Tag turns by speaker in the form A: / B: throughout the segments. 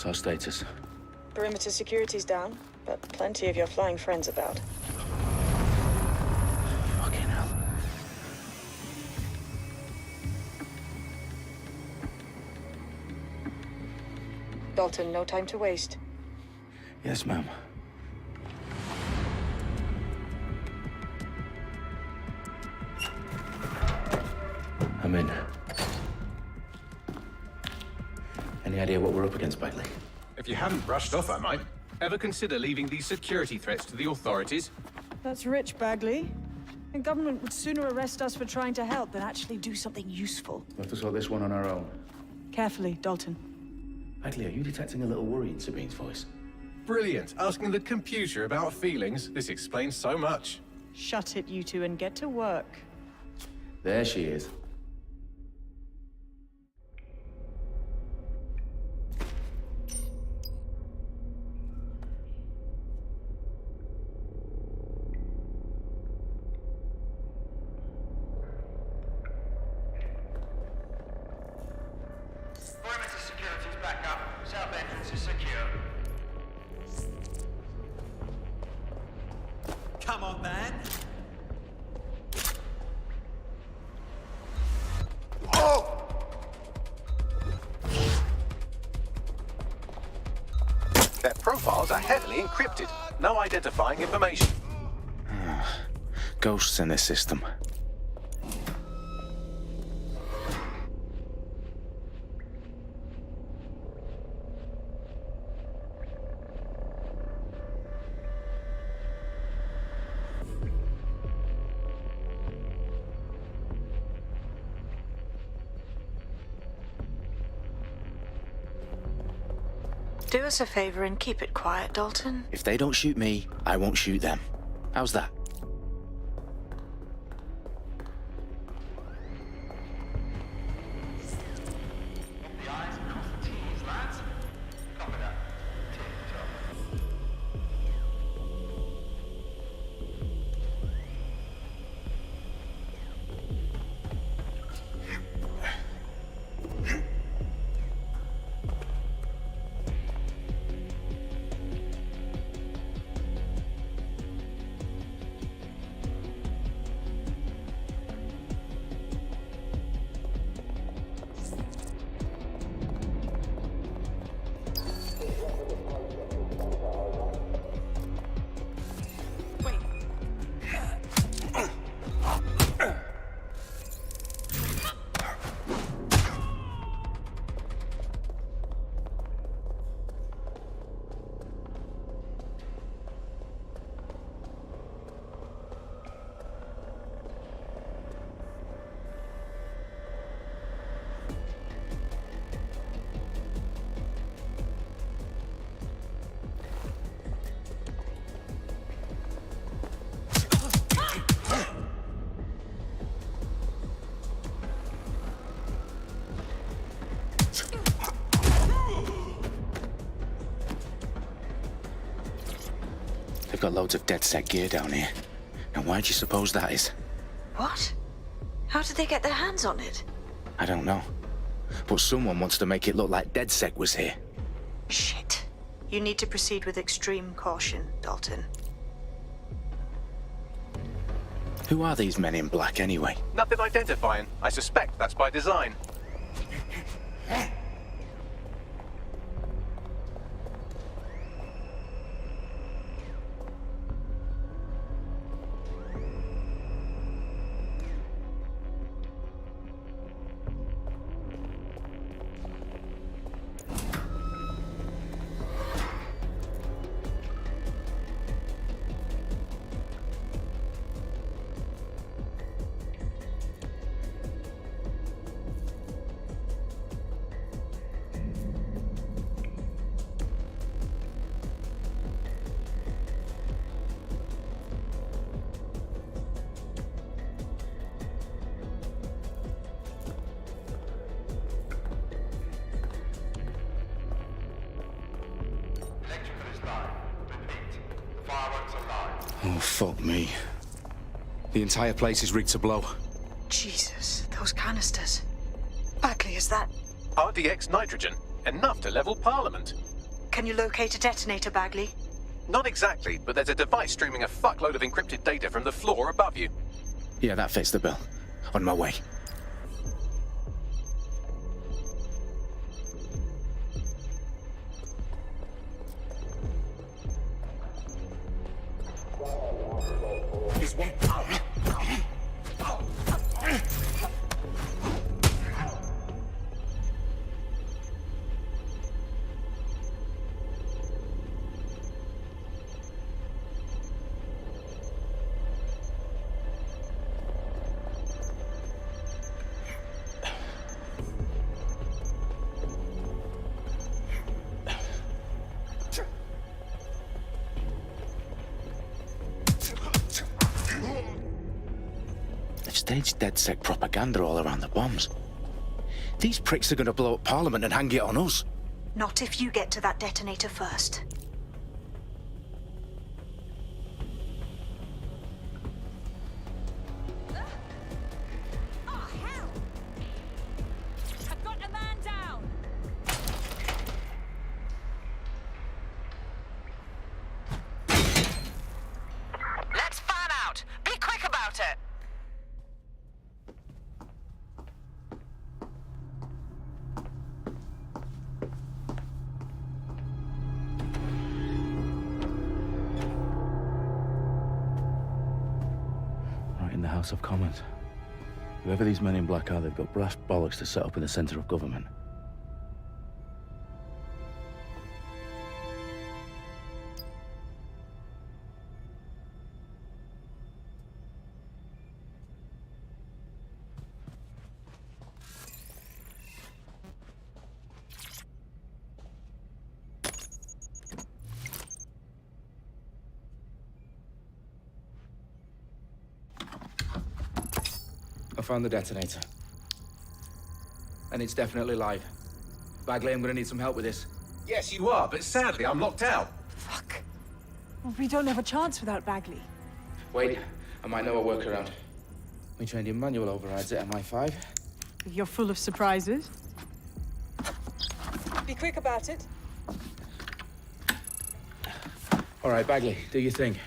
A: What's our status?
B: Perimeter security's down, but plenty of your flying friends about.
A: Fucking hell.
B: Dalton, no time to waste.
A: Yes, ma'am. I'm in. Any idea what we're up against, Bagley?
C: If you hadn't brushed off, I might. Ever consider leaving these security threats to the authorities?
B: That's rich, Bagley. The government would sooner arrest us for trying to help than actually do something useful.
A: We'll have to sort this one on our own.
B: Carefully, Dalton.
A: Bagley, are you detecting a little worry in Sabine's voice?
C: Brilliant. Asking the computer about feelings. This explains so much.
B: Shut it, you two, and get to work.
A: There she is.
D: Perimeter security's back up. South entrance is secure.
E: Come on, man.
D: Oh!
C: Their profiles are heavily encrypted. No identifying information.
A: Ghosts in this system.
F: Do us a favor and keep it quiet, Dalton.
A: If they don't shoot me, I won't shoot them. How's that?
D: The eyes across the T's, lads. Copy that. Tip-top.
A: They've got loads of DedSec gear down here. Now why do you suppose that is?
F: What? How did they get their hands on it?
A: I don't know. But someone wants to make it look like DedSec was here.
F: Shit. You need to proceed with extreme caution, Dalton.
A: Who are these men in black anyway?
C: Nothing identifying. I suspect that's by design.
D: Electrical is live. Repeat. Fireworks are live.
G: Oh, fuck me. The entire place is rigged to blow.
F: Jesus, those canisters. Bagley, is that...
C: RDX nitrogen. Enough to level Parliament.
F: Can you locate a detonator, Bagley?
C: Not exactly, but there's a device streaming a fuckload of encrypted data from the floor above you.
A: Yeah, that fits the bill. On my way. They've staged DedSec propaganda all around the bombs. These pricks are going to blow up Parliament and hang it on us.
F: Not if you get to that detonator first.
B: Oh, hell! I've got a man down!
E: Let's fan out! Be quick about it!
H: Right in the House of Commons. Whoever these men in black are, they've got brass bollocks to set up in the centre of government.
G: I found the detonator. And it's definitely live. Bagley, I'm gonna need some help with this.
C: Yes, you are, but sadly I'm locked out.
B: Fuck. Well, we don't have a chance without Bagley.
G: Wait, I might know a workaround. We trained in manual overrides at MI5.
B: You're full of surprises. Be quick about it.
G: All right, Bagley, do your thing.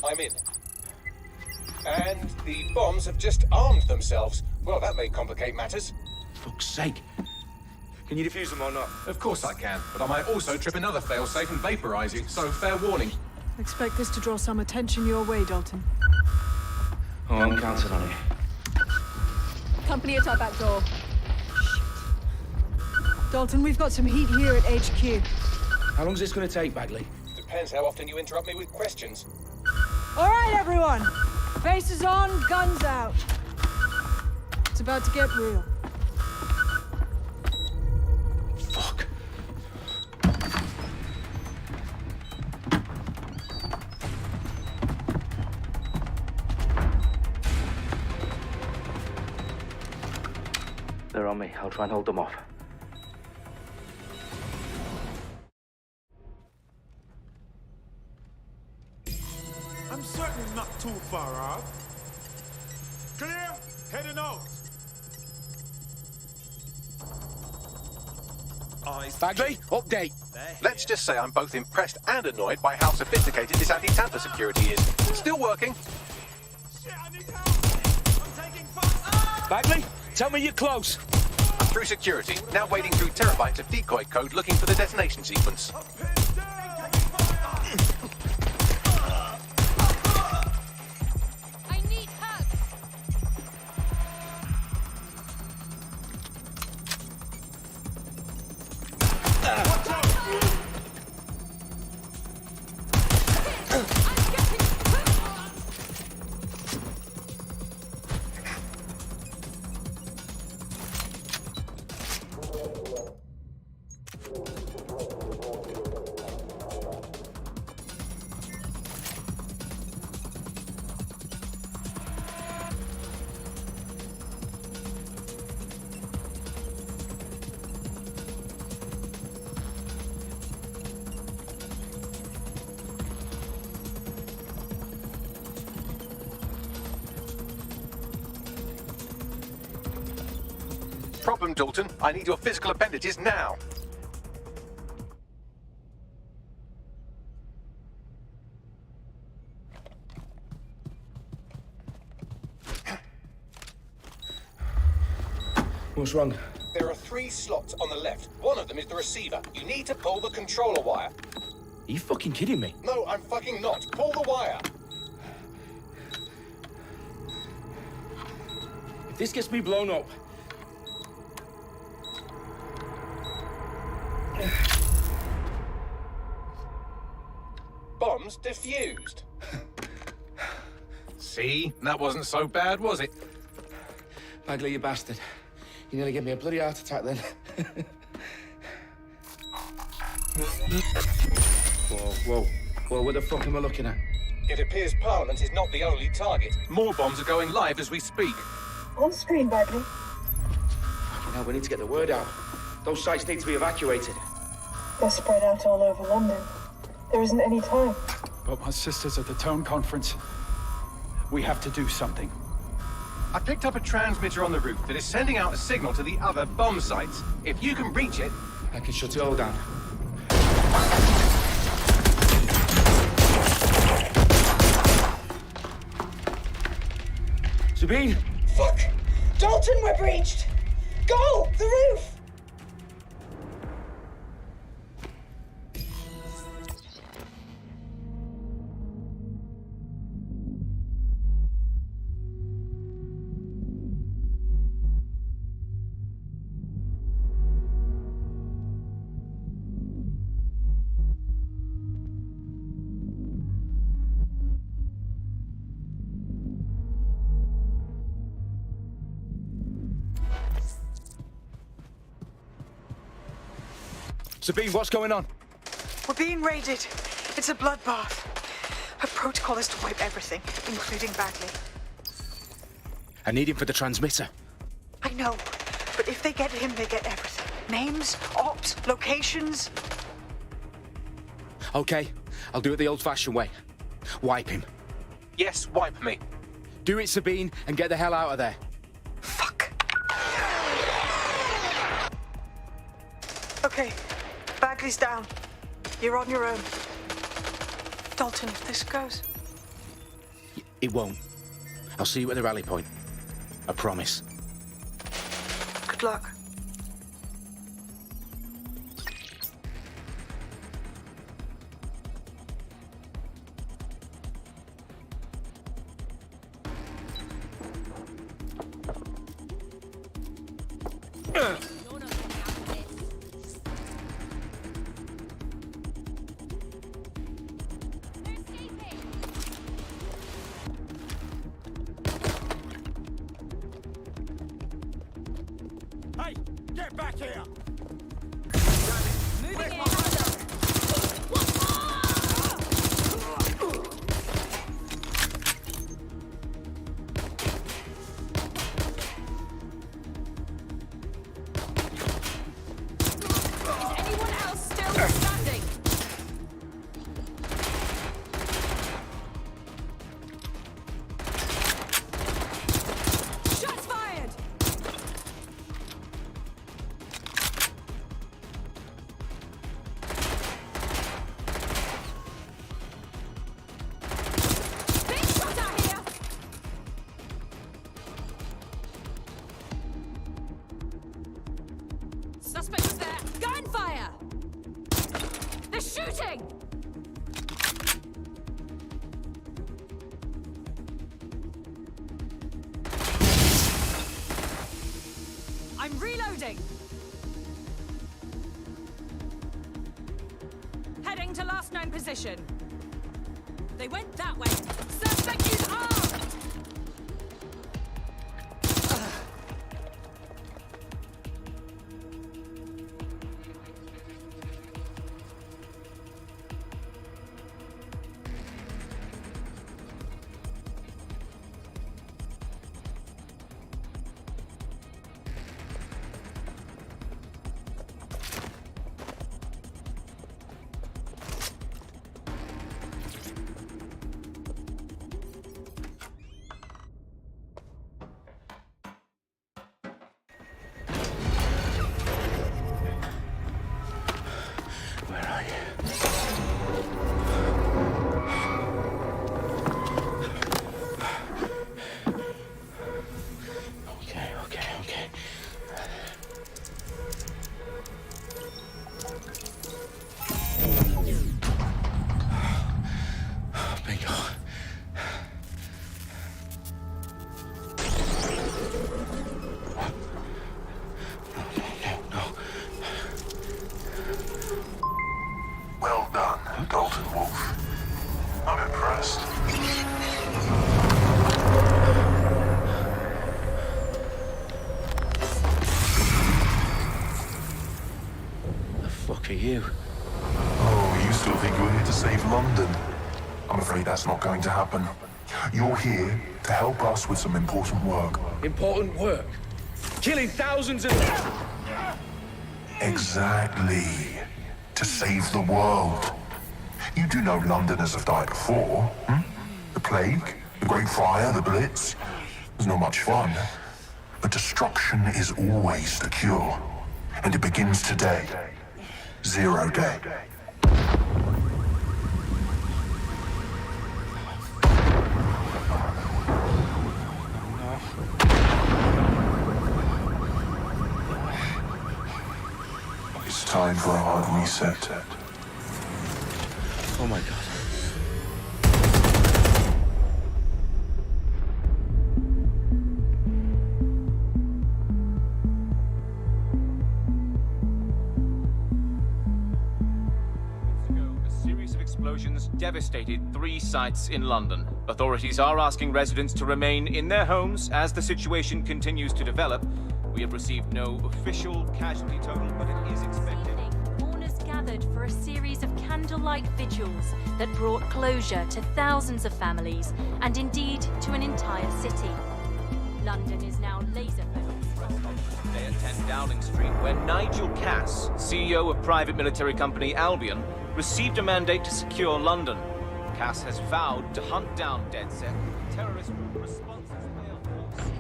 C: I'm in. And the bombs have just armed themselves. Well, that may complicate matters.
G: Fuck's sake. Can you defuse them or not?
C: Of course I can, but I might also trip another failsafe and vaporize you, so fair warning.
B: Expect this to draw some attention your way, Dalton.
G: Oh, I'm counting on it.
B: Company at our back door. Shit. Dalton, we've got some heat here at HQ.
G: How long's this gonna take, Bagley?
C: Depends how often you interrupt me with questions.
B: All right, everyone. Faces on, guns out. It's about to get real.
G: Fuck.
H: They're on me. I'll try and hold them off.
I: I'm certainly not too far off. Clear? Heading out. Eyes.
A: Bagley, update.
C: Let's just say I'm both impressed and annoyed by how sophisticated this anti-tamper security is. Still working.
I: Shit, I need help. I'm taking fire.
G: Bagley, tell me you're close.
C: I'm through security, now wading through terabytes of decoy code looking for the detonation sequence.
I: I'm pinned down.
B: I need help.
I: Watch out.
C: Problem, Dalton. I need your physical appendages now.
G: What's wrong?
C: There are 3 slots on the left. One of them is the receiver. You need to pull the controller wire.
G: Are you fucking kidding me?
C: No, I'm fucking not. Pull the wire.
G: If this gets me blown up...
C: Bombs defused. See? That wasn't so bad, was it?
G: Bagley, you bastard. You nearly gave me a bloody heart attack then. Whoa. What the fuck am I looking at?
C: It appears Parliament is not the only target. More bombs are going live as we speak.
J: On screen, Bagley.
G: Now we need to get the word out. Those sites need to be evacuated.
J: They're spread out all over London. There isn't any time.
K: But my sister's at the town conference. We have to do something.
C: I picked up a transmitter on the roof that is sending out a signal to the other bomb sites. If you can reach it...
G: I can shut it all down. Sabine!
J: Fuck! Dalton, we're breached! Go! The roof!
A: Sabine, what's going on?
F: We're being raided. It's a bloodbath. Her protocol is to wipe everything, including Bagley.
A: I need him for the transmitter.
F: I know, but if they get him, they get everything. Names, ops, locations.
A: Okay, I'll do it the old-fashioned way. Wipe him.
C: Yes, wipe me.
A: Do it, Sabine, and get the hell out of there.
F: Fuck. Okay, Bagley's down. You're on your own. Dalton, if this goes...
A: It won't. I'll see you at the rally point. I promise.
F: Good luck.
I: Hey, get back here!
B: Suspect was there. Gunfire! They're shooting! I'm reloading. Heading to last known position. They went that way. Suspect is armed!
A: Where are you? Okay.
L: Dalton Wolf. I'm impressed.
H: The fuck are you?
L: Oh, you still think you're here to save London? I'm afraid that's not going to happen. You're here to help us with some important work.
G: Important work? Killing thousands of...
L: Exactly. To save the world. You do know Londoners have died before, hmm? The plague, the Great Fire, the Blitz. It's not much fun. But destruction is always the cure. And it begins today. Zero Day. It's time for a hard reset.
H: Oh my god.
M: A series of explosions devastated 3 sites in London. Authorities are asking residents to remain in their homes as the situation continues to develop. We have received no official casualty total, but it is expected.
N: Mourners gathered for a series of candlelight vigils that brought closure to thousands of families and indeed to an entire city. London is now laser-focused.
M: Today at 10 Downing Street, where Nigel Cass, CEO of private military company Albion, received a mandate to secure London. Cass has vowed to hunt down DedSec. Terrorist responses failed.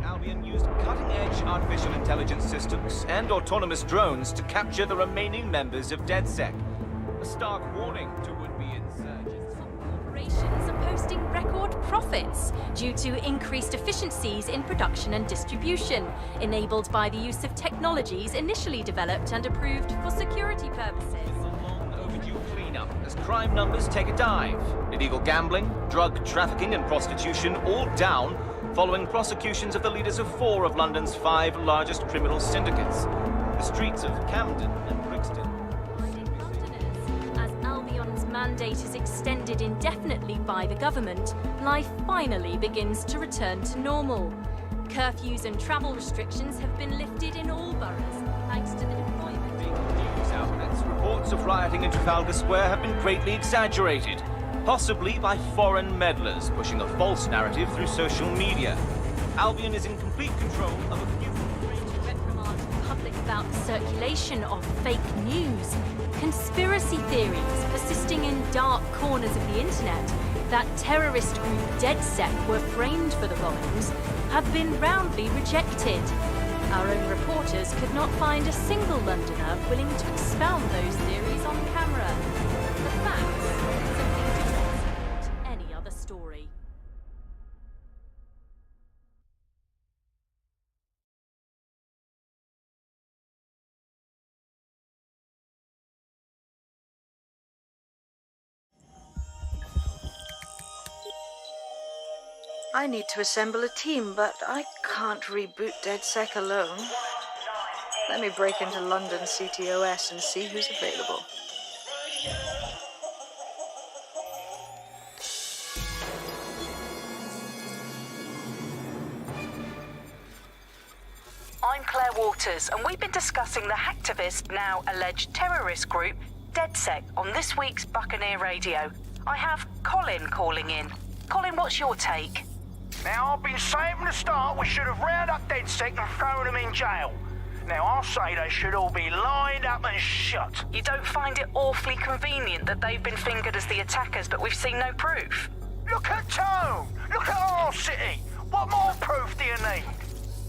M: Albion used cutting-edge artificial intelligence systems and autonomous drones to capture the remaining members of DedSec. A stark warning to would-be insurgents.
N: Corporations are posting record profits due to increased efficiencies in production and distribution, enabled by the use of technologies initially developed and approved for security purposes.
M: Cleanup as crime numbers take a dive. Illegal gambling, drug trafficking and prostitution all down following prosecutions of the leaders of 4 of London's 5 largest criminal syndicates. The streets of Camden and Brixton.
N: As Albion's mandate is extended indefinitely by the government, life finally begins to return to normal. Curfews and travel restrictions have been lifted in all boroughs, thanks to the deployment.
M: News outlets' reports of rioting in Trafalgar Square have been greatly exaggerated, possibly by foreign meddlers pushing a false narrative through social media. Albion is in complete control of a few...
N: reprimand the public about the circulation of fake news, conspiracy theories persisting in dark corners of the internet that terrorist group DedSec were framed for the bombings have been roundly rejected. Our own reporters could not find a single Londoner willing to expound those theories on camera. The facts simply do not support any other story.
F: I need to assemble a team, but I can't reboot DedSec alone. Let me break into London CTOS and see who's available.
E: I'm Claire Waters, and we've been discussing the hacktivist, now alleged terrorist group, DedSec, on this week's Buccaneer Radio. I have Colin calling in. Colin, what's your take?
O: Now, I've been saying from the start we should have rounded up DedSec and thrown them in jail. Now, I'll say they should all be lined up and shot.
E: You don't find it awfully convenient that they've been fingered as the attackers, but we've seen no proof?
O: Look at Tone! Look at our city! What more proof do you need?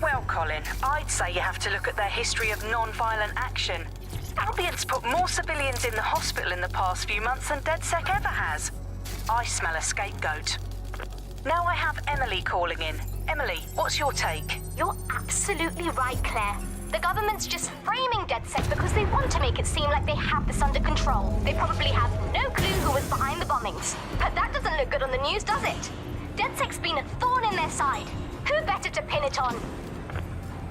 E: Well, Colin, I'd say you have to look at their history of non-violent action. Albion's put more civilians in the hospital in the past few months than DedSec ever has. I smell a scapegoat. Now I have Emily calling in. Emily, what's your take?
P: You're absolutely right, Claire. The government's just framing DedSec because they want to make it seem like they have this under control. They probably have no clue who was behind the bombings. But that doesn't look good on the news, does it? DedSec's been a thorn in their side. Who better to pin it on?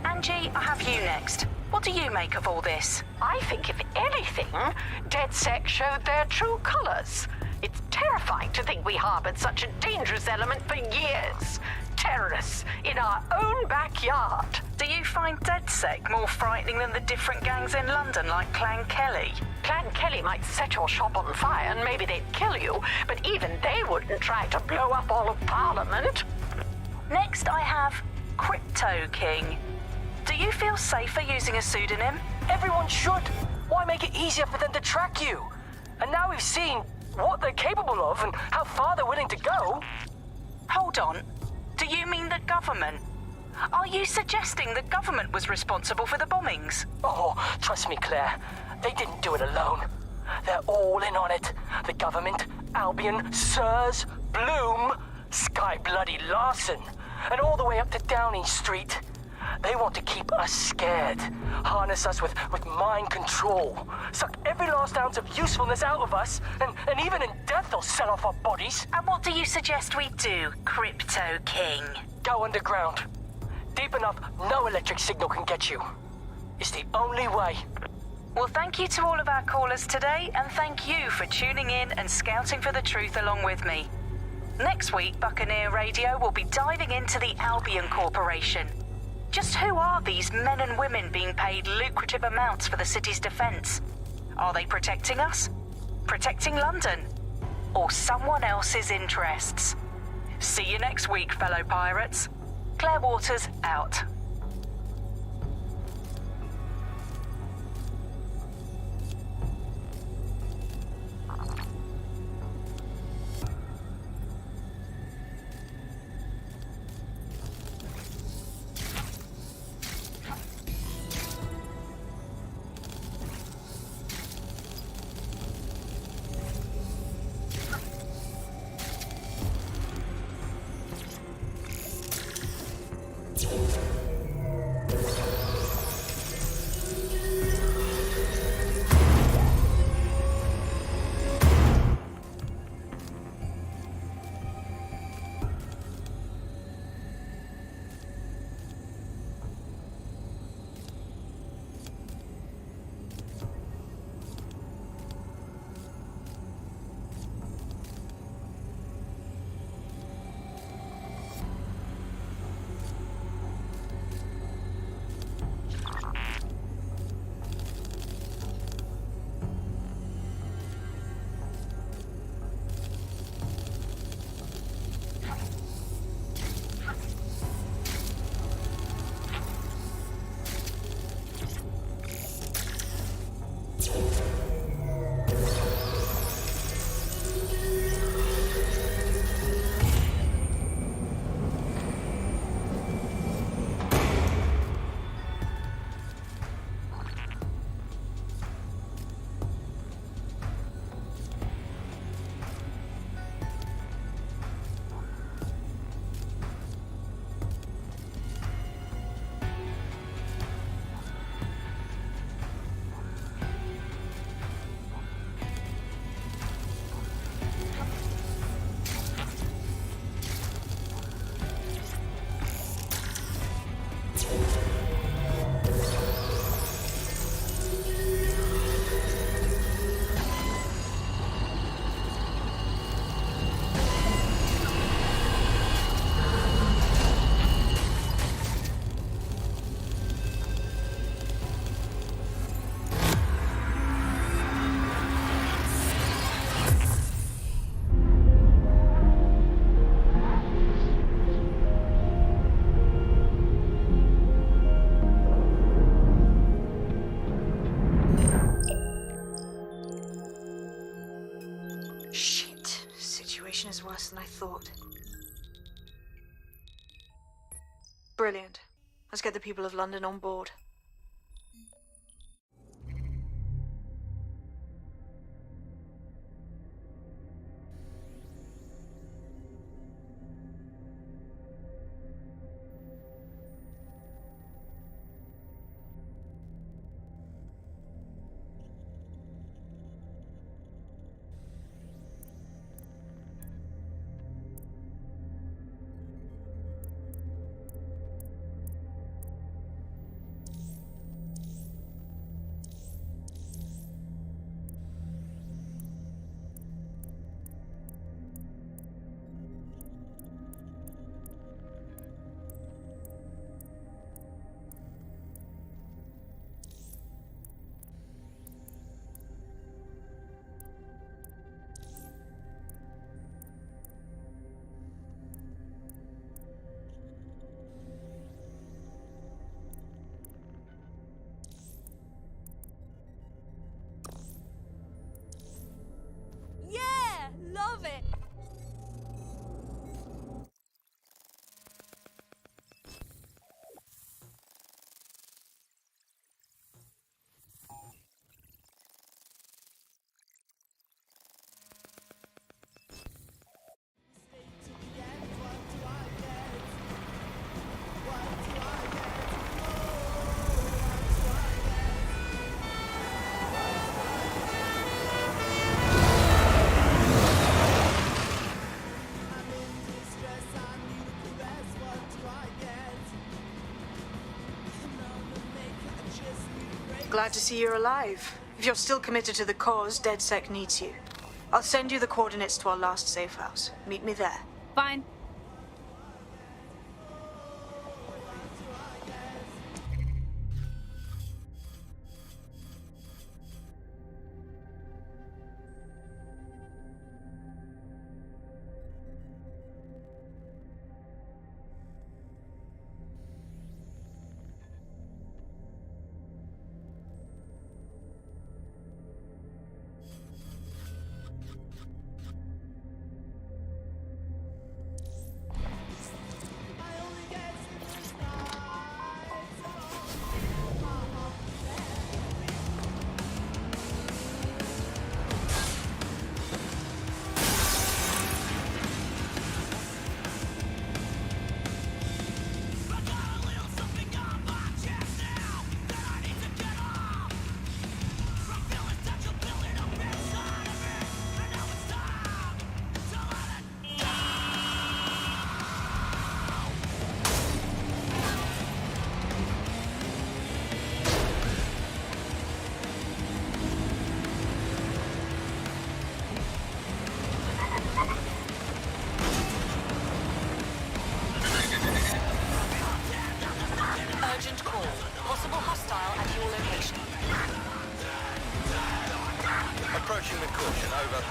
E: Angie, I have you next. What do you make of all this?
Q: I think, if anything, DedSec showed their true colors. It's terrifying to think we harbored such a dangerous element for years. Terrorists in our own backyard.
E: Do you find DedSec more frightening than the different gangs in London, like Clan Kelly?
Q: Clan Kelly might set your shop on fire and maybe they'd kill you, but even they wouldn't try to blow up all of Parliament.
E: Next, I have Crypto King. Do you feel safer using a pseudonym?
R: Everyone should. Why make it easier for them to track you? And now we've seen what they're capable of and how far they're willing to go.
E: Hold on. Do you mean the government? Are you suggesting the government was responsible for the bombings?
R: Oh, trust me, Claire. They didn't do it alone. They're all in on it. The government, Albion, Sirs, Bloom, Sky Bloody Larson, and all the way up to Downing Street. They want to keep us scared, harness us with mind control, suck every last ounce of usefulness out of us, and even in death they'll sell off our bodies.
E: And what do you suggest we do, Crypto King?
R: Go underground. Deep enough, no electric signal can get you. It's the only way.
E: Well, thank you to all of our callers today, and thank you for tuning in and scouting for the truth along with me. Next week, Buccaneer Radio will be diving into the Albion Corporation. Just who are these men and women being paid lucrative amounts for the city's defense? Are they protecting us? Protecting London? Or someone else's interests? See you next week, fellow pirates. Claire Waters out.
F: Is worse than I thought. Brilliant. Let's get the people of London on board. Glad to see you're alive. If you're still committed to the cause, DedSec needs you. I'll send you the coordinates to our last safe house. Meet me there.
S: Fine.
E: Urgent call. Possible hostile at your location.
D: Approaching with caution, over.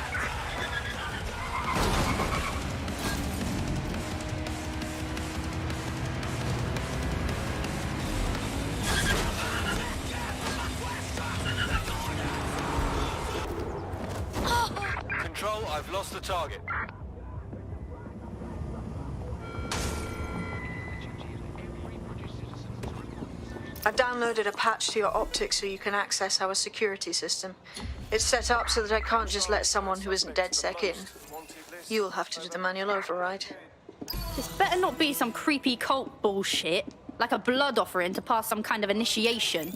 D: Control, I've lost the target.
F: I've downloaded a patch to your optics so you can access our security system. It's set up so that I can't just let someone who isn't DedSec in. You'll have to do the manual override.
S: This better not be some creepy cult bullshit, like a blood offering to pass some kind of initiation.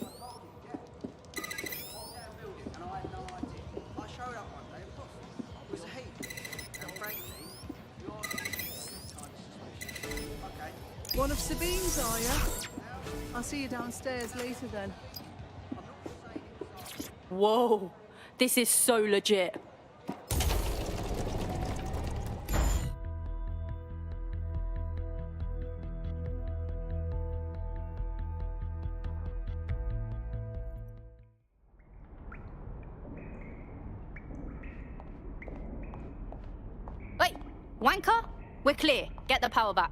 B: One of Sabine's, are you? I'll see you downstairs later then.
S: Whoa, this is so legit. Wait, wanker? We're clear. Get the power back.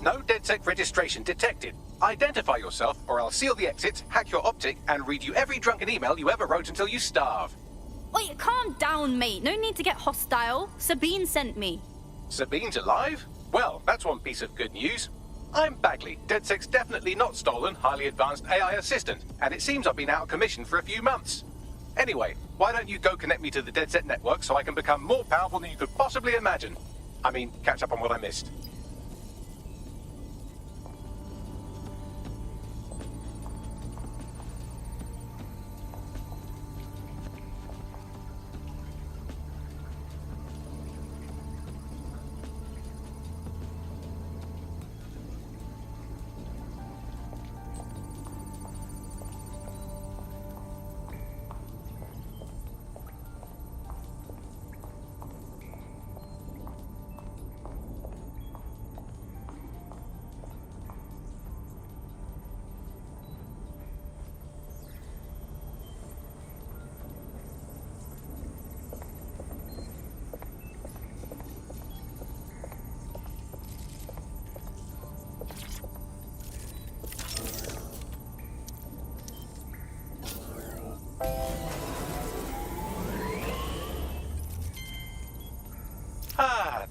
C: No DedSec registration detected. Identify yourself, or I'll seal the exits, hack your optic, and read you every drunken email you ever wrote until you starve.
S: Wait, calm down, mate. No need to get hostile. Sabine sent me.
C: Sabine's alive? Well, that's one piece of good news. I'm Bagley, DedSec's definitely not stolen, highly advanced AI assistant, and it seems I've been out of commission for a few months. Anyway, why don't you go connect me to the DedSec network so I can become more powerful than you could possibly imagine? I mean, catch up on what I missed.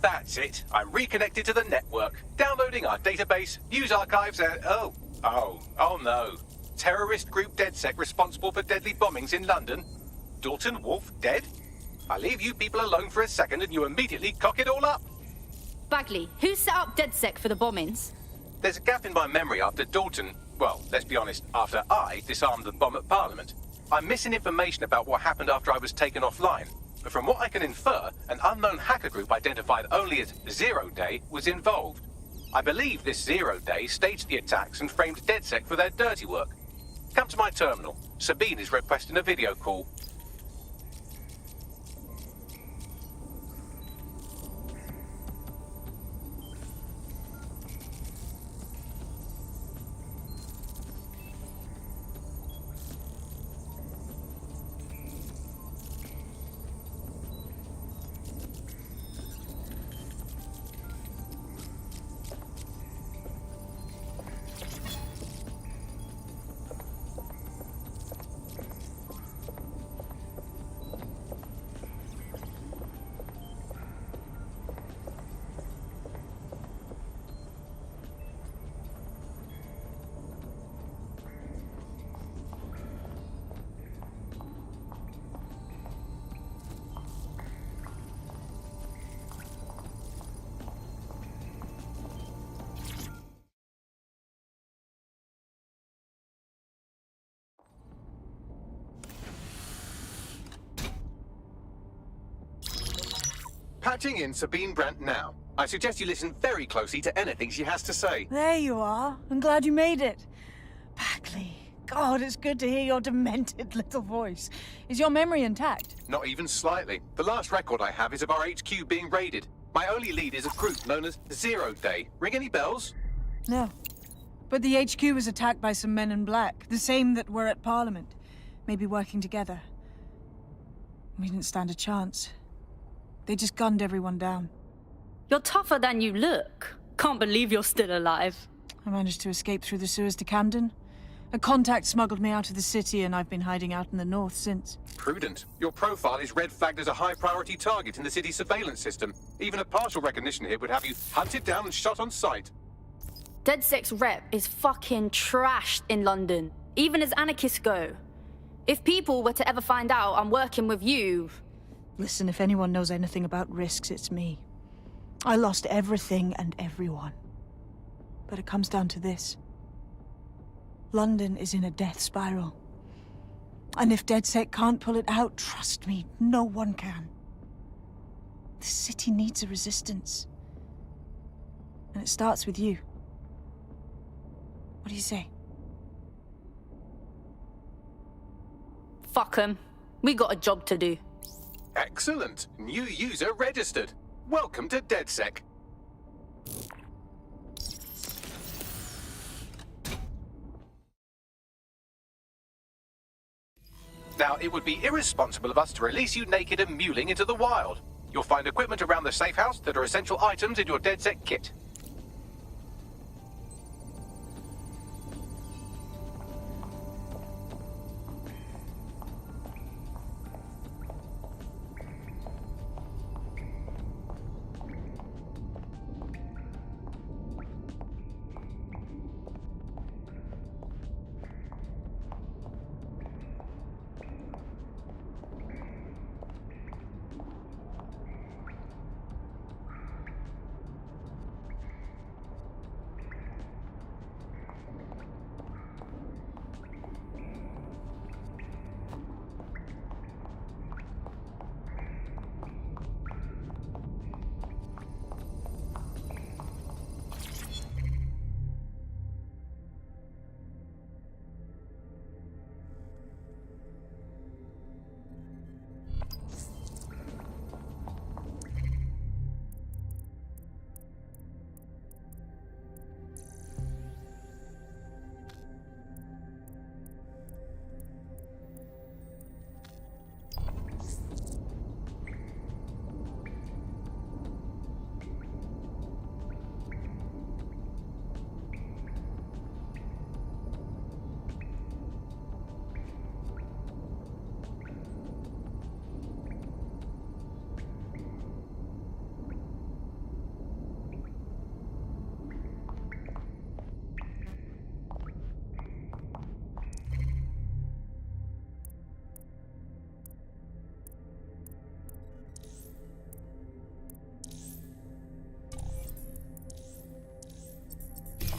C: That's it. I'm reconnected to the network, downloading our database, news archives, and... Oh no. Terrorist group DedSec responsible for deadly bombings in London. Dalton Wolf dead? I leave you people alone for a second and you immediately cock it all up.
S: Bagley, who set up DedSec for the bombings?
C: There's a gap in my memory after Dalton... Well, let's be honest, after I disarmed the bomb at Parliament. I'm missing information about what happened after I was taken offline. But from what I can infer, an unknown hacker group identified only as Zero Day was involved. I believe this Zero Day staged the attacks and framed DedSec for their dirty work. Come to my terminal. Sabine is requesting a video call. Patching in Sabine Brandt now. I suggest you listen very closely to anything she has to say.
B: There you are. I'm glad you made it. Bagley, God, it's good to hear your demented little voice. Is your memory intact?
C: Not even slightly. The last record I have is of our HQ being raided. My only lead is a group known as Zero Day. Ring any bells?
B: No. But the HQ was attacked by some men in black, the same that were at Parliament. Maybe working together. We didn't stand a chance. They just gunned everyone down.
S: You're tougher than you look. Can't believe you're still alive.
B: I managed to escape through the sewers to Camden. A contact smuggled me out of the city, and I've been hiding out in the north since.
C: Prudent. Your profile is red flagged as a high-priority target in the city's surveillance system. Even a partial recognition here would have you hunted down and shot on sight.
S: DedSec's rep is fucking trashed in London, even as anarchists go. If people were to ever find out I'm working with you...
B: Listen, if anyone knows anything about risks, it's me. I lost everything and everyone. But it comes down to this. London is in a death spiral. And if DedSec can't pull it out, trust me, no one can. The city needs a resistance. And it starts with you. What do you say?
S: Fuck 'em. We got a job to do.
C: Excellent. New user registered. Welcome to DedSec. Now, it would be irresponsible of us to release you naked and mewling into the wild. You'll find equipment around the safe house that are essential items in your DedSec kit.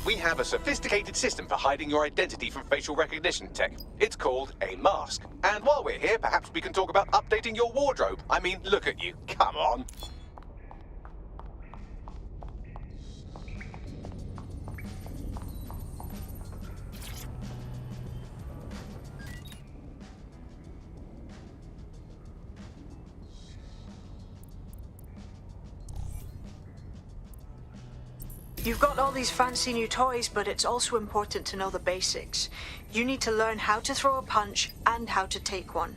C: We have a sophisticated system for hiding your identity from facial recognition tech. It's called a mask. And while we're here, perhaps we can talk about updating your wardrobe. I mean, look at you. Come on.
F: You've got all these fancy new toys, but it's also important to know the basics. You need to learn how to throw a punch and how to take one.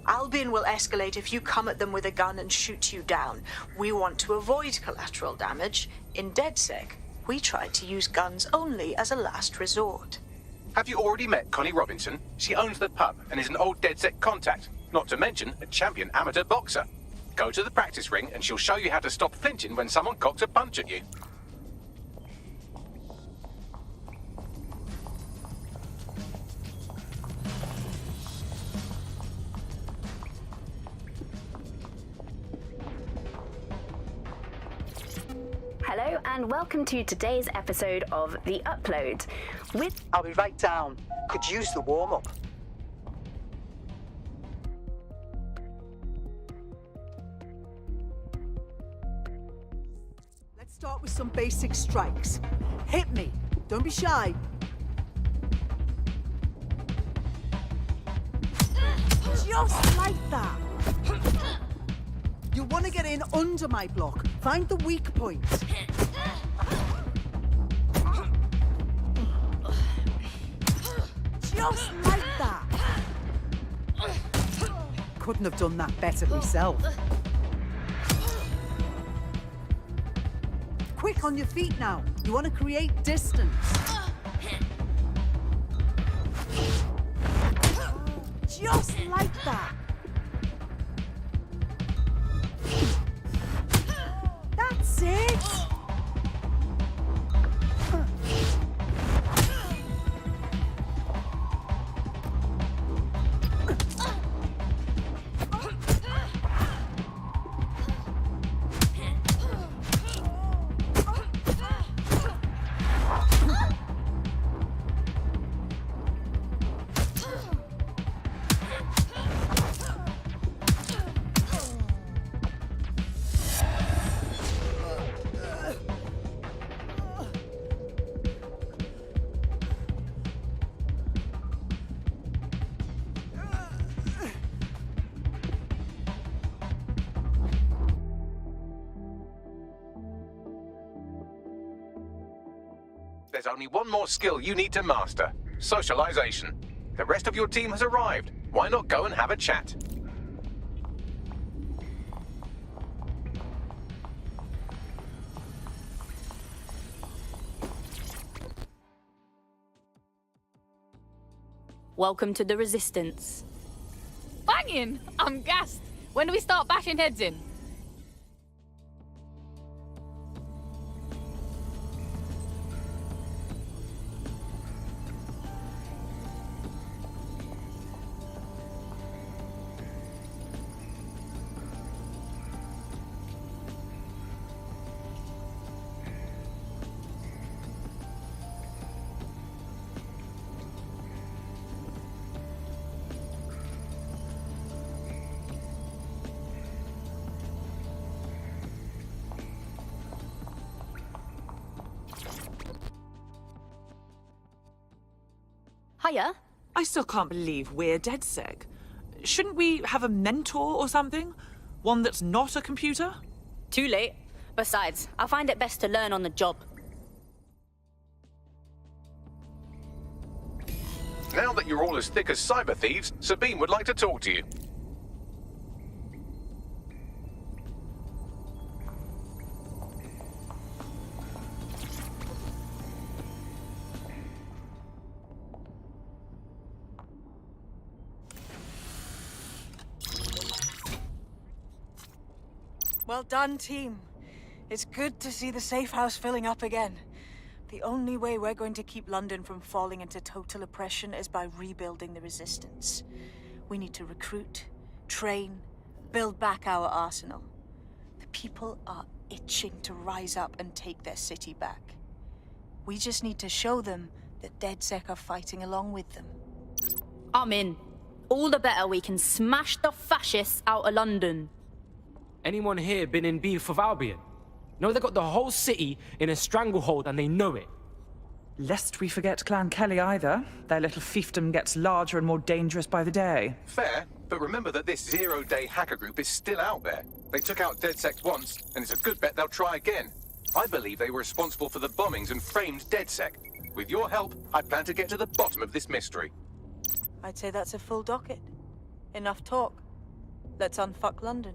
F: Albion will escalate if you come at them with a gun and shoot you down. We want to avoid collateral damage. In DedSec, we try to use guns only as a last resort.
C: Have you already met Connie Robinson? She owns the pub and is an old DedSec contact, not to mention a champion amateur boxer. Go to the practice ring and she'll show you how to stop flinching when someone cocks a punch at you.
T: Hello and welcome to today's episode of The Upload.
U: I'll be right down. Could use the warm-up.
V: Let's start with some basic strikes. Hit me. Don't be shy. Just like that. You want to get in under my block. Find the weak point. Just like that. Couldn't have done that better myself. Quick, on your feet now. You want to create distance. Just like that. That's it!
C: There's only one more skill you need to master: socialization. The rest of your team has arrived. Why not go and have a chat?
S: Welcome to the Resistance.
W: Banging! I'm gassed. When do we start bashing heads in?
S: Hiya.
X: I still can't believe we're DedSec. Shouldn't we have a mentor or something? One that's not a computer?
S: Too late. Besides, I find it best to learn on the job.
C: Now that you're all as thick as cyber thieves, Sabine would like to talk to you.
B: Well done, team. It's good to see the safe house filling up again. The only way we're going to keep London from falling into total oppression is by rebuilding the Resistance. We need to recruit, train, build back our arsenal. The people are itching to rise up and take their city back. We just need to show them that DedSec are fighting along with them.
S: I'm in. All the better we can smash the fascists out of London.
A: Anyone here been in beef with Albion? No, they got the whole city in a stranglehold and they know it.
X: Lest we forget Clan Kelly either. Their little fiefdom gets larger and more dangerous by the day.
C: Fair, but remember that this zero-day hacker group is still out there. They took out DedSec once, and it's a good bet they'll try again. I believe they were responsible for the bombings and framed DedSec. With your help, I plan to get to the bottom of this mystery.
B: I'd say that's a full docket. Enough talk. Let's unfuck London.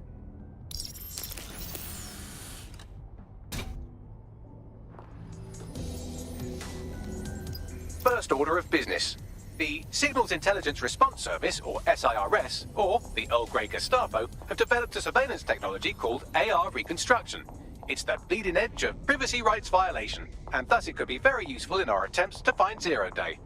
C: First order of business. The Signals Intelligence Response Service, or SIRS, or the Earl Grey Gestapo, have developed a surveillance technology called AR Reconstruction. It's the bleeding edge of privacy rights violation, and thus it could be very useful in our attempts to find Zero Day.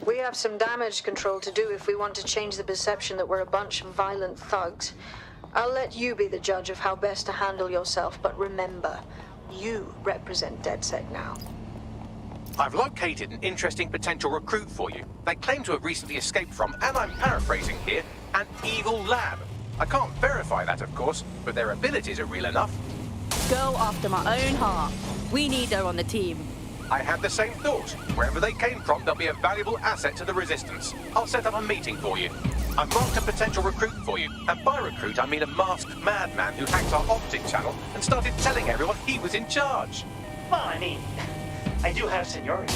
F: We have some damage control to do if we want to change the perception that we're a bunch of violent thugs. I'll let you be the judge of how best to handle yourself, but remember, you represent DedSec now.
C: I've located an interesting potential recruit for you. They claim to have recently escaped from, and I'm paraphrasing here, an evil lab. I can't verify that, of course, but their abilities are real enough.
S: Go after my own heart. We need her on the team.
C: I had the same thought. Wherever they came from, they'll be a valuable asset to the Resistance. I'll set up a meeting for you. I've marked a potential recruit for you. And by recruit, I mean a masked madman who hacked our optic channel and started telling everyone he was in charge.
O: Well, I mean, I do have seniority.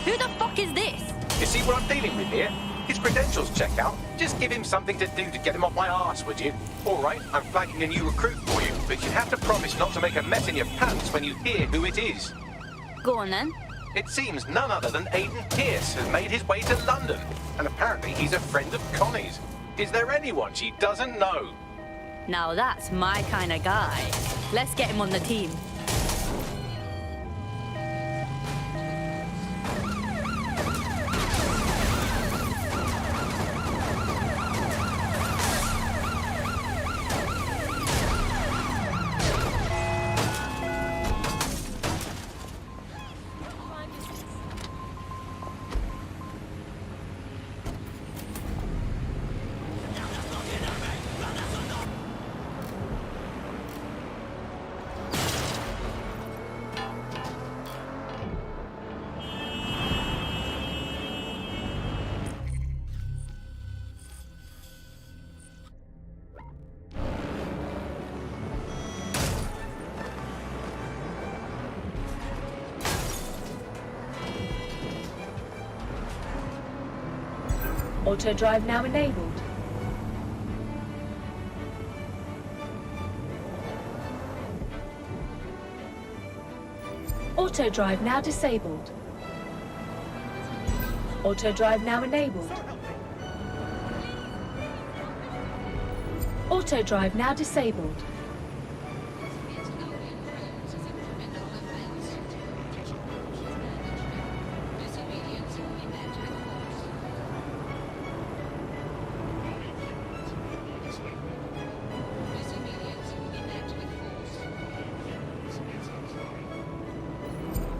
S: Who the fuck is this?
C: You see what I'm dealing with here? His credentials check out. Just give him something to do to get him off my arse, would you? All right, I'm flagging a new recruit for you, but you have to promise not to make a mess in your pants when you hear who it is.
S: Go on then.
C: It seems none other than Aiden Pierce has made his way to London, and apparently he's a friend of Connie's. Is there anyone she doesn't know?
S: Now that's my kind of guy. Let's get him on the team.
I: Auto drive now enabled. Auto drive now disabled. Auto drive now enabled. Auto drive now disabled.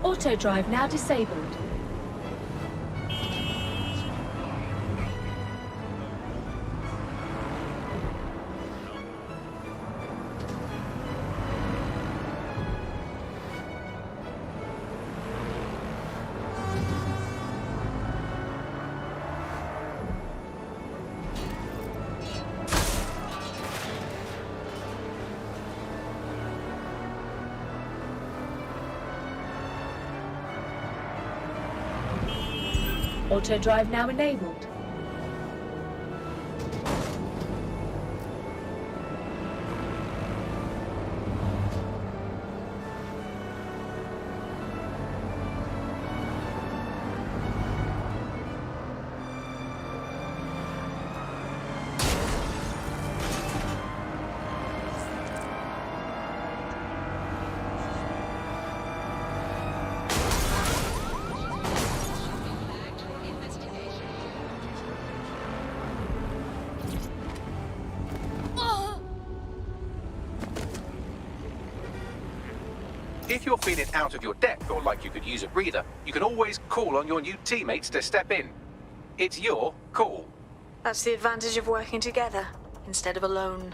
I: Auto drive now disabled. Auto drive now enabled.
C: If you're feeling out of your depth or like you could use a breather, you can always call on your new teammates to step in. It's your call.
F: That's the advantage of working together instead of alone.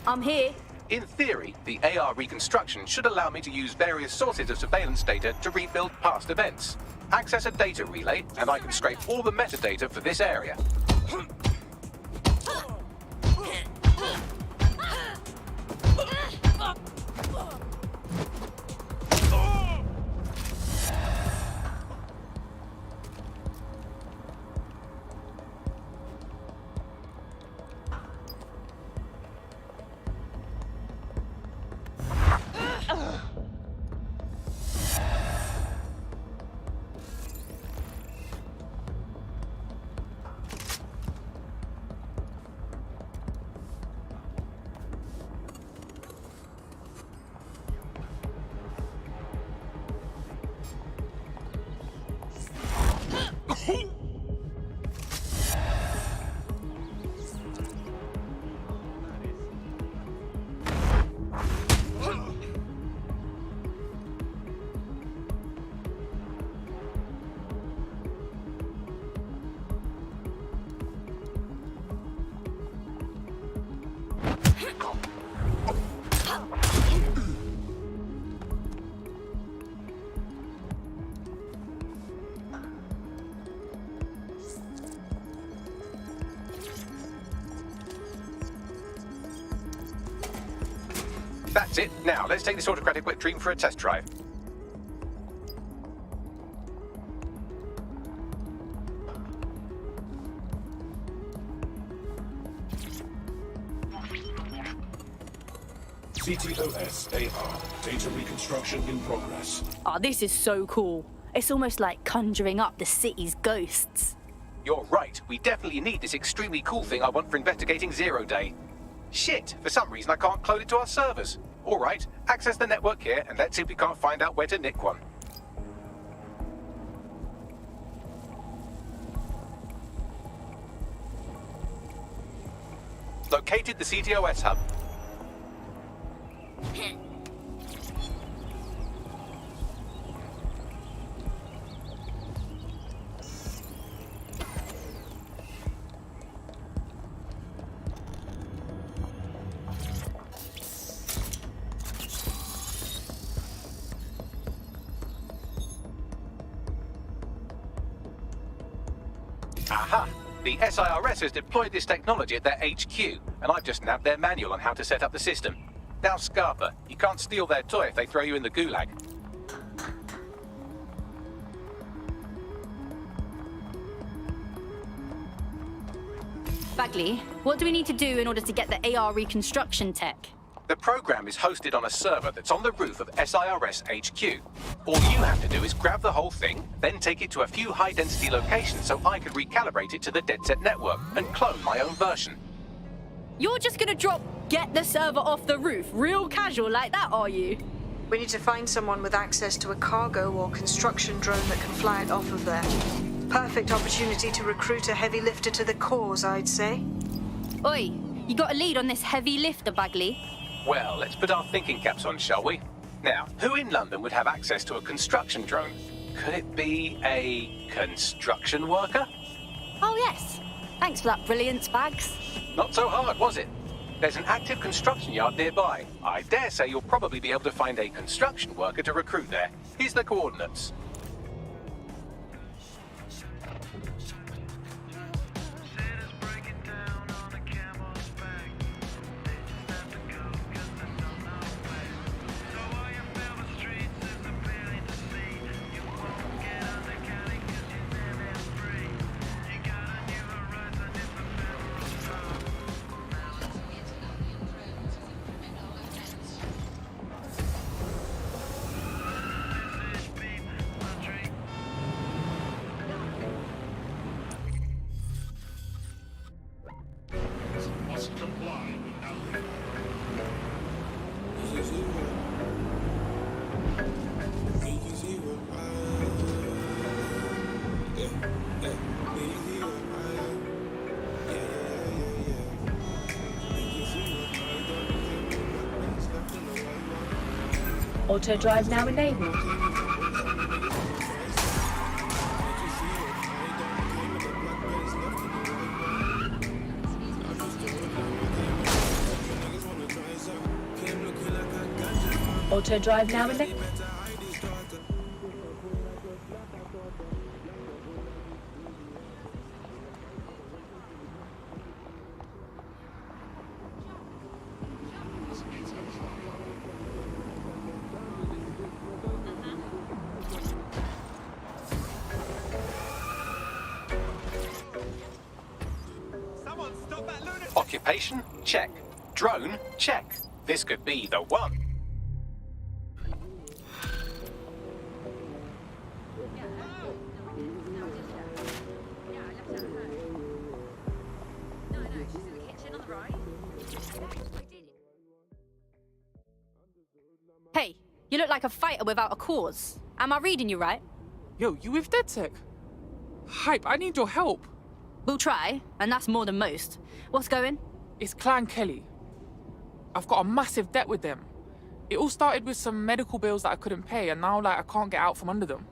S: I'm here.
C: In theory, the AR reconstruction should allow me to use various sources of surveillance data to rebuild past events. Access a data relay, and I can scrape all the metadata for this area. That's it. Now, let's take this autocratic wet dream for a test drive.
G: CTOS-AR. Data reconstruction in progress.
S: Oh, this is so cool. It's almost like conjuring up the city's ghosts.
C: You're right. We definitely need this extremely cool thing I want for investigating Zero Day. Shit, for some reason I can't clone it to our servers. All right, access the network here and let's see if we can't find out where to nick one. Located the CTOS hub. Aha! The SIRS has deployed this technology at their HQ, and I've just nabbed their manual on how to set up the system. Now, Scarpa, you can't steal their toy if they throw you in the gulag.
S: Bagley, what do we need to do in order to get the AR reconstruction tech?
C: The program is hosted on a server that's on the roof of SIRS HQ. All you have to do is grab the whole thing, then take it to a few high-density locations so I can recalibrate it to the DedSec network and clone my own version.
S: You're just gonna get the server off the roof, real casual like that, are you?
F: We need to find someone with access to a cargo or construction drone that can fly it off of there. Perfect opportunity to recruit a heavy lifter to the cause, I'd say.
S: Oi, you got a lead on this heavy lifter, Bagley?
C: Well, let's put our thinking caps on, shall we? Now, who in London would have access to a construction drone? Could it be a construction worker?
S: Oh, yes. Thanks for that brilliance, Bags.
C: Not so hard, was it? There's an active construction yard nearby. I dare say you'll probably be able to find a construction worker to recruit there. Here's the coordinates.
I: Auto drive now enabled. Auto drive now enabled.
C: Occupation? Check. Drone? Check. This could be the one.
S: Hey, you look like a fighter without a cause. Am I reading you right?
X: Yo, you with DedSec? Hype, I need your help.
S: We'll try, and that's more than most. What's going?
X: It's Clan Kelly. I've got a massive debt with them. It all started with some medical bills that I couldn't pay, and now I can't get out from under them.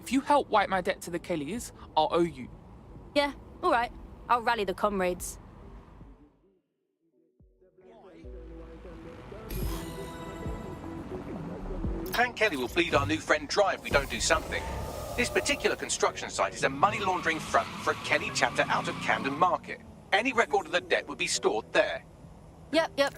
X: If you help wipe my debt to the Kellys, I'll owe you.
S: Yeah, all right. I'll rally the comrades.
C: Clan Kelly will bleed our new friend dry if we don't do something. This particular construction site is a money laundering front for a Kelly chapter out of Camden Market. Any record of the debt would be stored there.
S: Yep.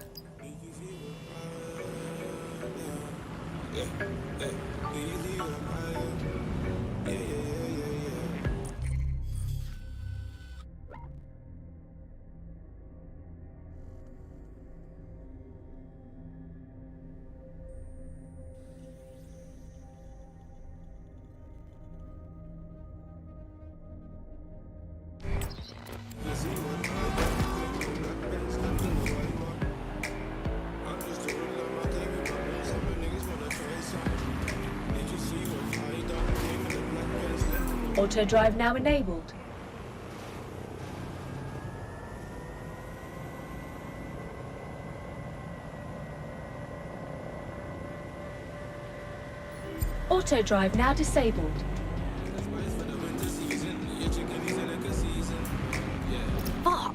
I: Auto drive now enabled. Auto drive now disabled.
S: Fuck!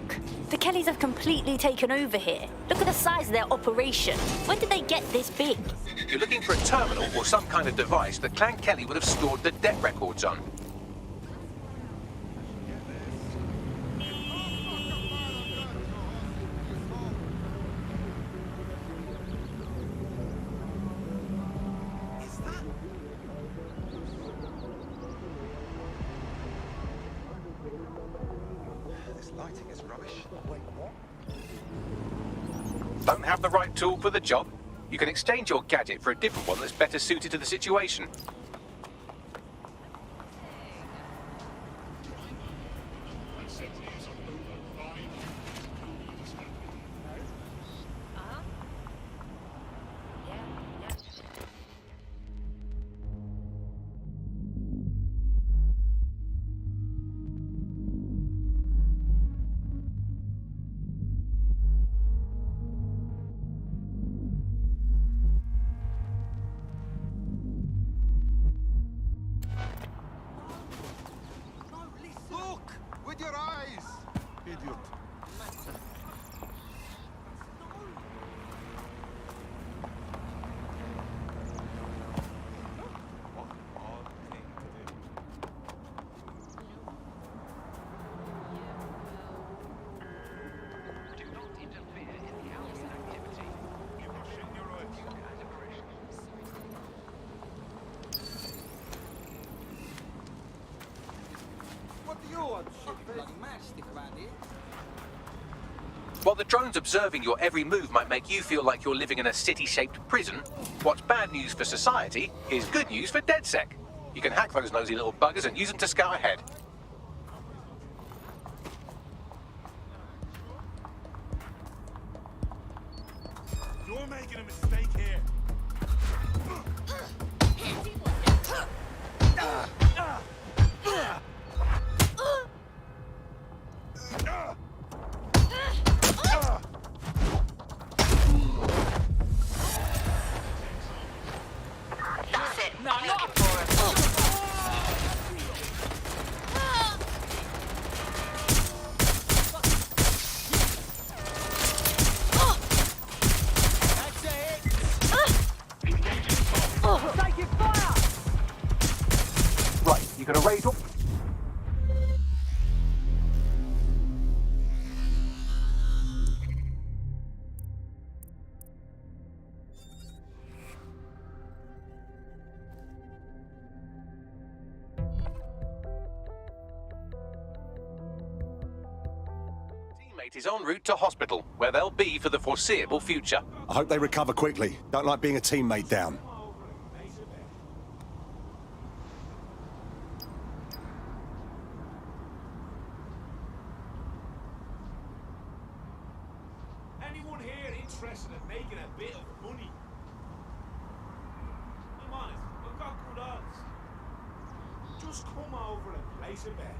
S: The Kellys have completely taken over here. Look at the size of their operation. When did they get this big?
C: You're looking for a terminal or some kind of device that Clan Kelly would have stored the debt records on. Don't have the right tool for the job? You can exchange your gadget for a different one that's better suited to the situation. While the drones observing your every move might make you feel like you're living in a city-shaped prison, what's bad news for society is good news for DedSec. You can hack those nosy little buggers and use them to scout ahead.
H: You're making a mistake here.
C: you gotta raise all... Teammate is en route to hospital, where they'll be for the foreseeable future.
J: I hope they recover quickly. Don't like being a teammate down.
H: Anyone here interested in making a bit of money? I'm honest, I've got good odds. Just come over and place a bet.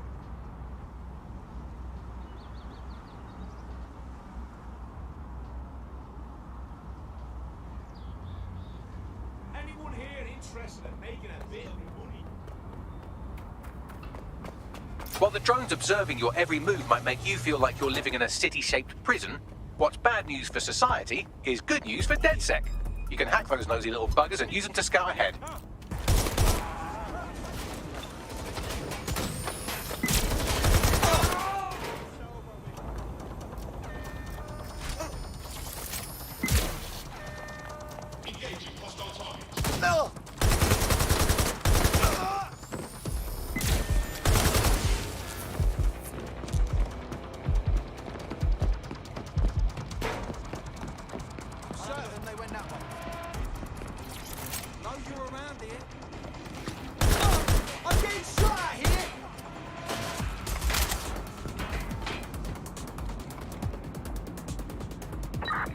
H: Anyone here interested in making a bit of money?
C: While the drones observing your every move might make you feel like you're living in a city-shaped prison, what's bad news for society is good news for DedSec. You can hack those nosy little buggers and use them to scout ahead.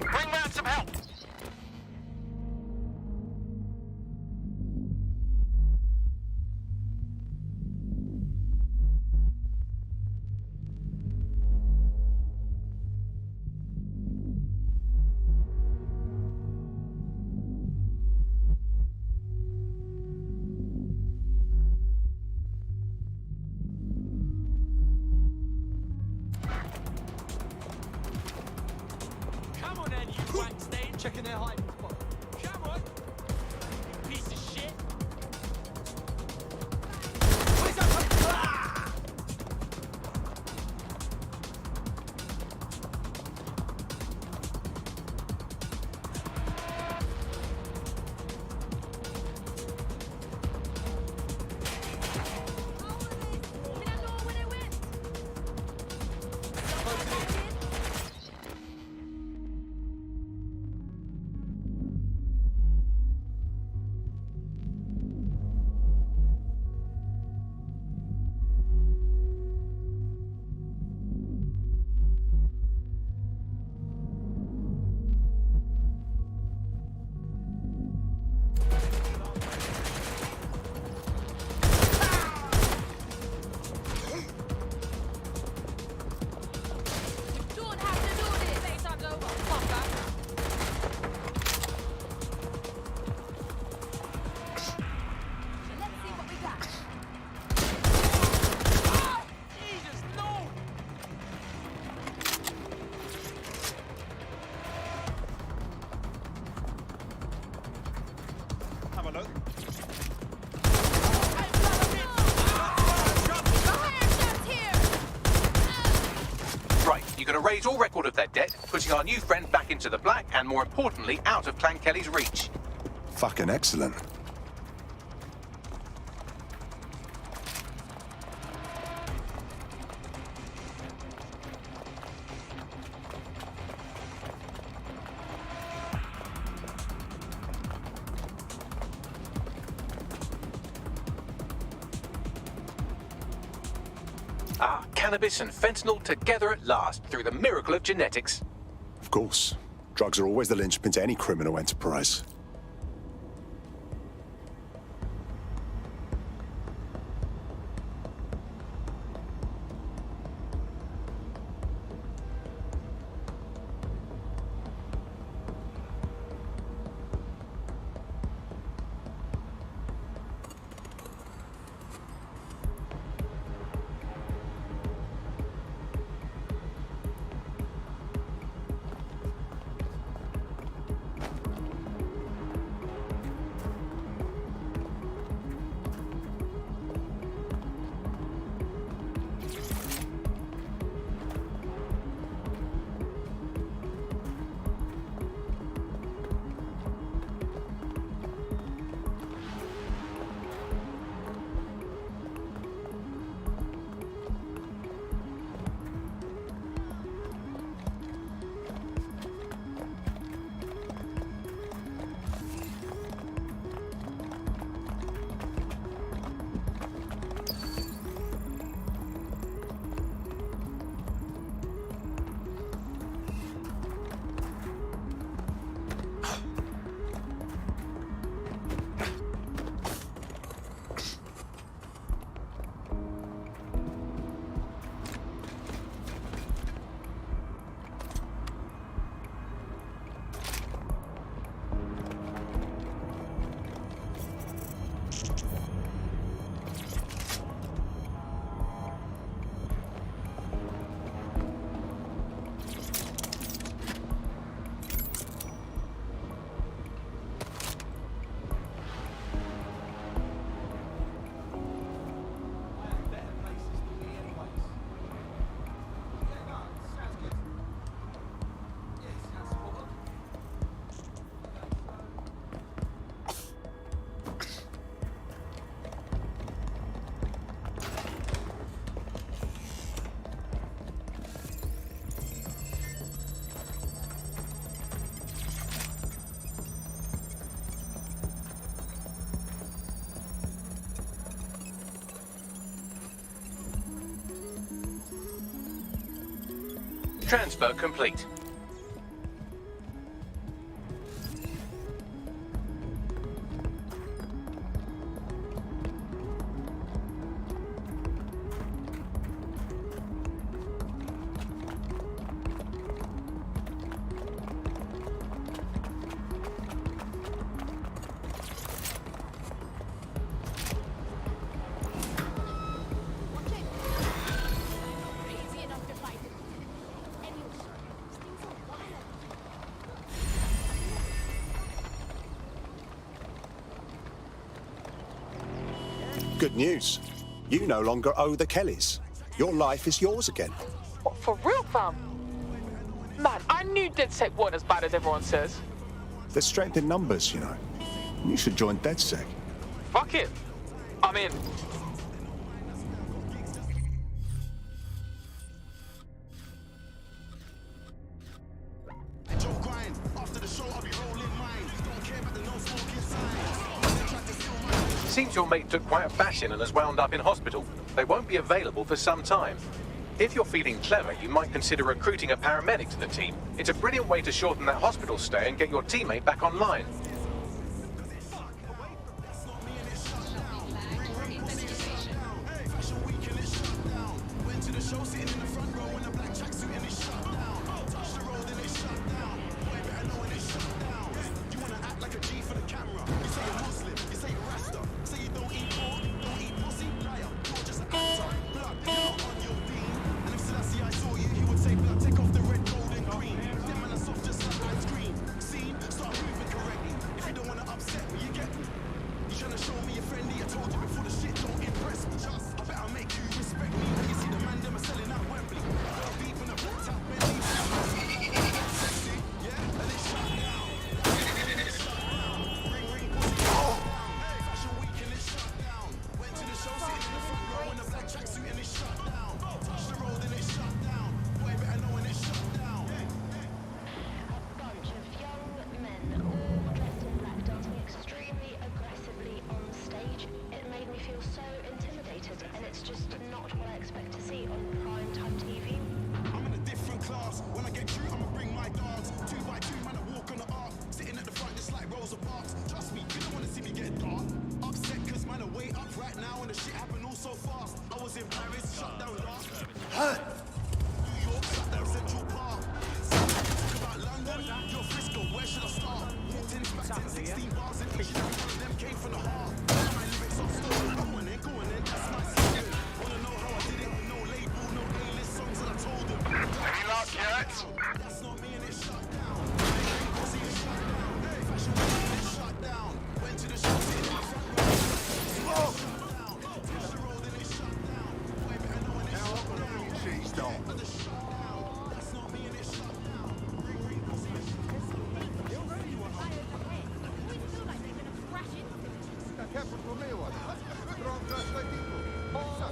O: Bring round some help!
H: Come on then, you wank stain. Checking their hiding spot. Come on, you piece of shit. Where's up? Ah! Have a look.
C: Right, you're gonna raise all record of their debt, putting our new friend back into the black, and more importantly, out of Clan Kelly's reach.
J: Fucking excellent.
C: Ah, cannabis and fentanyl together at last, through the miracle of genetics.
J: Of course. Drugs are always the linchpin to any criminal enterprise.
C: Transfer complete.
J: Good news. You no longer owe the Kellys. Your life is yours again.
X: What, for real, fam? Man, I knew DedSec weren't as bad as everyone says.
J: There's strength in numbers, you know. You should join DedSec.
X: Fuck it. I'm in.
C: Seems your mate took quite a bashing and has wound up in hospital. They won't be available for some time. If you're feeling clever, you might consider recruiting a paramedic to the team. It's a brilliant way to shorten that hospital stay and get your teammate back online.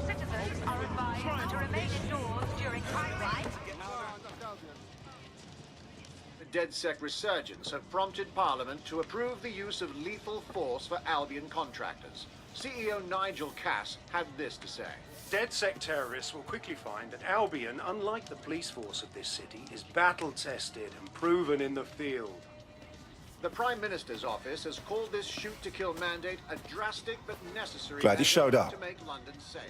E: Citizens are advised to remain indoors during high rate.
K: The DedSec resurgence have prompted Parliament to approve the use of lethal force for Albion contractors. CEO Nigel Cass had this to say.
L: DedSec terrorists will quickly find that Albion, unlike the police force of this city, is battle-tested and proven in the field.
K: The Prime Minister's office has called this shoot-to-kill mandate a drastic but necessary
J: Glad you showed
K: measure
J: up.
K: to make London safe.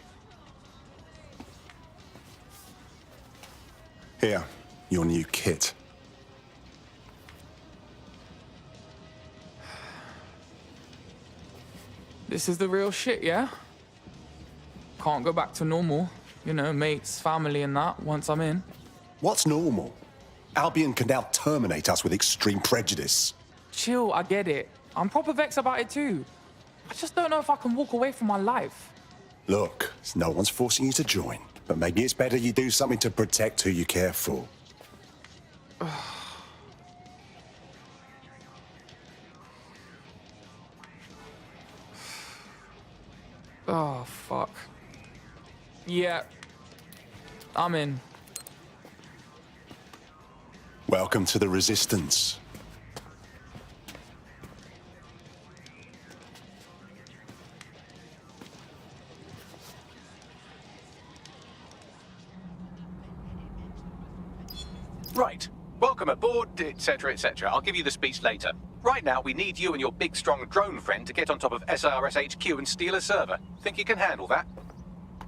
J: Here, your new kit.
X: This is the real shit, yeah? Can't go back to normal. You know, mates, family and that, once I'm in.
J: What's normal? Albion can now terminate us with extreme prejudice.
X: Chill, I get it. I'm proper vexed about it too. I just don't know if I can walk away from my life.
J: Look, no one's forcing you to join, but maybe it's better you do something to protect who you care for.
X: Oh, fuck. Yeah. I'm in.
J: Welcome to the Resistance.
C: Right. Welcome aboard, etc., etc. I'll give you the speech later. Right now, we need you and your big, strong drone friend to get on top of SRS HQ and steal a server. Think you can handle that?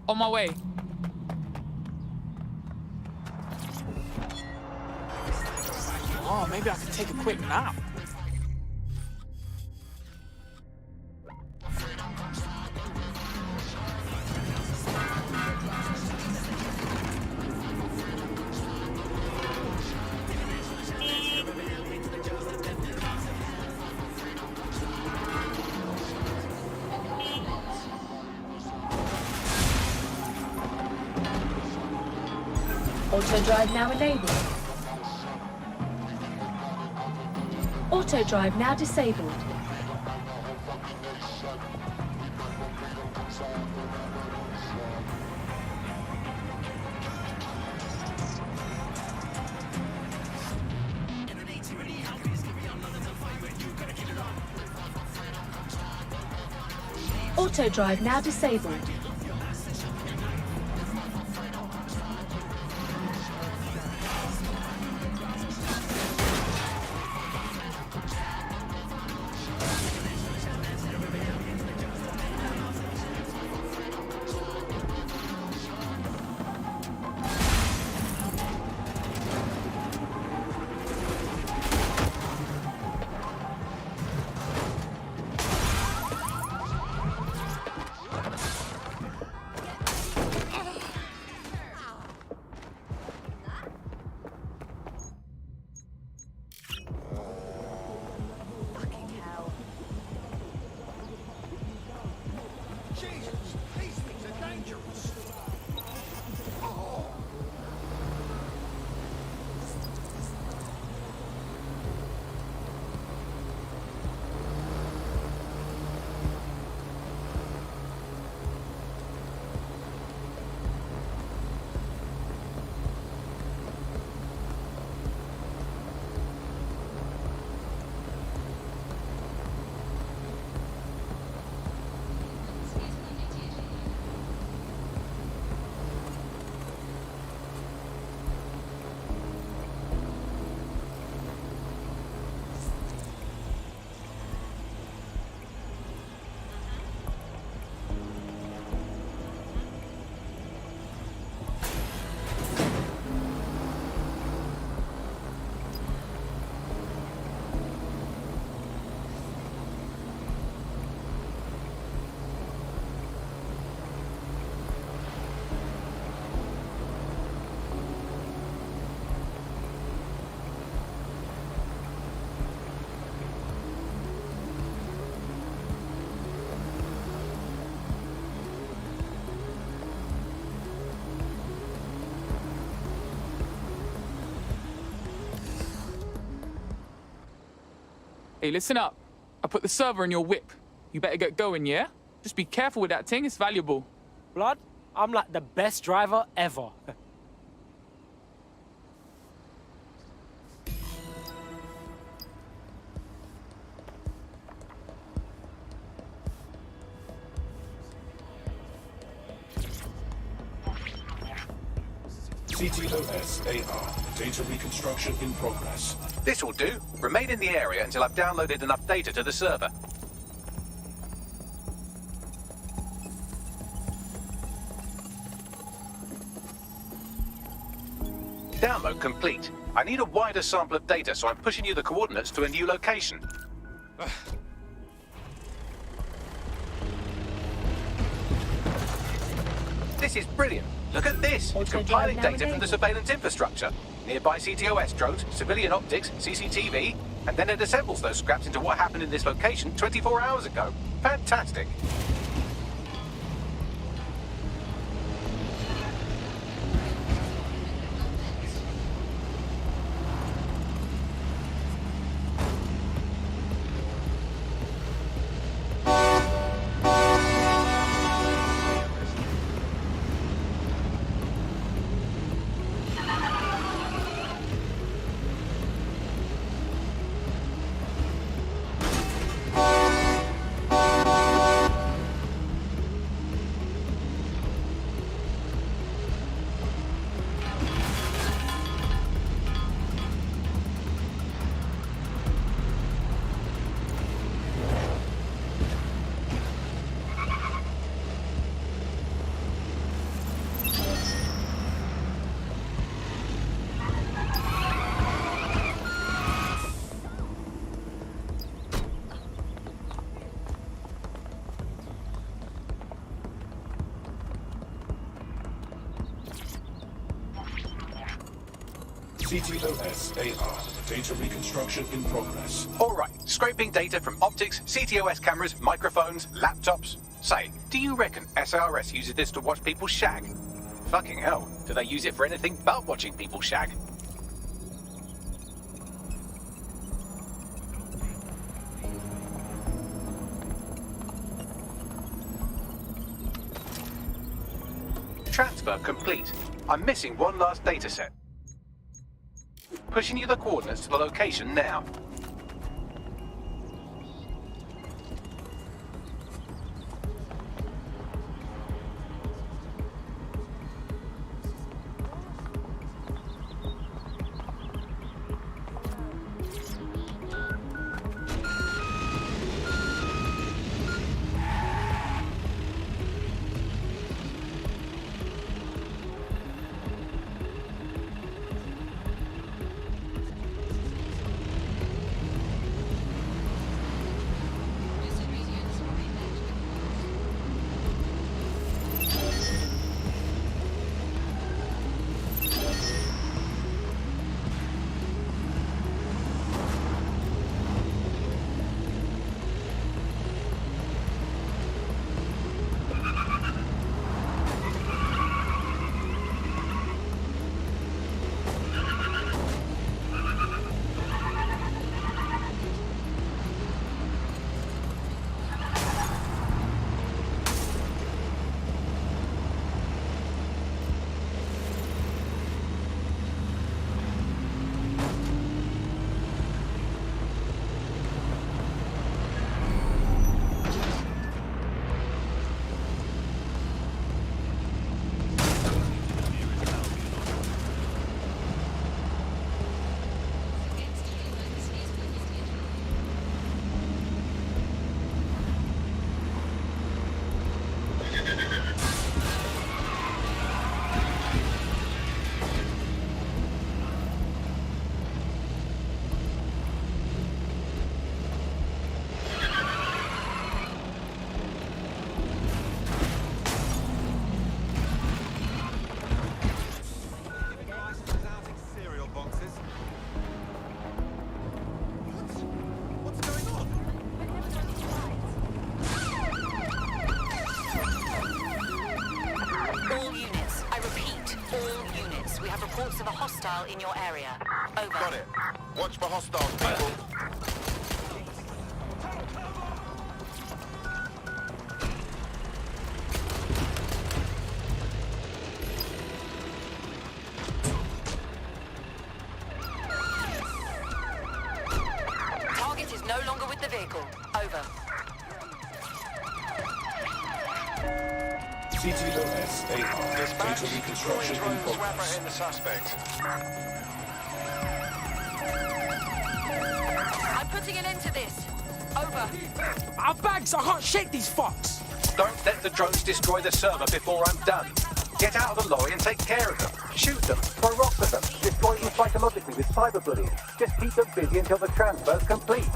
X: On my way. Oh, maybe I could take a quick nap.
I: Auto drive now enabled. Auto drive now disabled. Auto drive now disabled.
X: Hey, listen up. I put the server in your whip. You better get going, yeah? Just be careful with that thing, it's valuable.
A: Blood, I'm like the best driver ever.
G: CTOS-AR. Data reconstruction in progress.
C: This will do. Remain in the area until I've downloaded enough data to the server. Download complete. I need a wider sample of data, so I'm pushing you the coordinates to a new location. This is brilliant. Look at this. It's compiling data from the surveillance infrastructure. Nearby CTOS drones, civilian optics, CCTV, and then it assembles those scraps into what happened in this location 24 hours ago. Fantastic.
G: CTOS-AR. Data reconstruction in progress.
C: Alright, scraping data from optics, CTOS cameras, microphones, laptops. Say, do you reckon SRS uses this to watch people shag? Fucking hell, do they use it for anything but watching people shag? Transfer complete. I'm missing one last data set. Pushing you the coordinates to the location now.
E: Reports of a hostile in your area. Over.
M: Got it. Watch for hostiles, people.
E: Target is no longer with the vehicle. Over.
G: CTOS-AR. Data reconstruction in progress.
M: Apprehend the suspect.
E: I'm putting an end to this. Over.
A: Our bags! I can't shake these fucks!
C: Don't let the drones destroy the server before I'm done. Get out of the lorry and take care of them. Shoot them, throw rocks at them, destroy them psychologically with cyberbullying. Just keep them busy until the transfer's complete.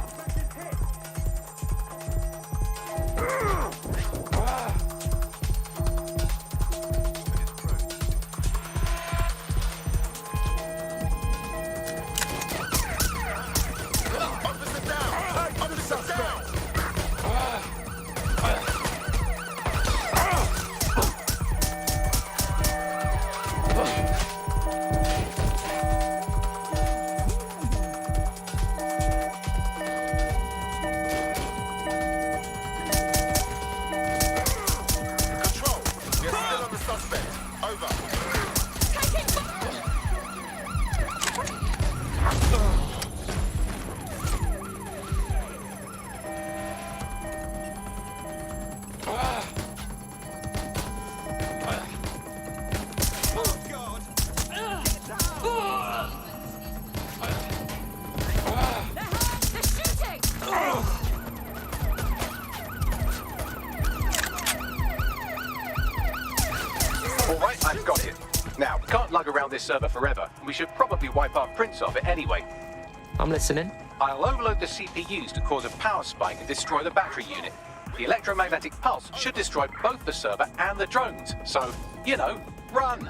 C: Alright, I've got it. Now, we can't lug around this server forever. We should probably wipe our prints off it anyway.
A: I'm listening.
C: I'll overload the CPUs to cause a power spike and destroy the battery unit. The electromagnetic pulse should destroy both the server and the drones. So, you know, run!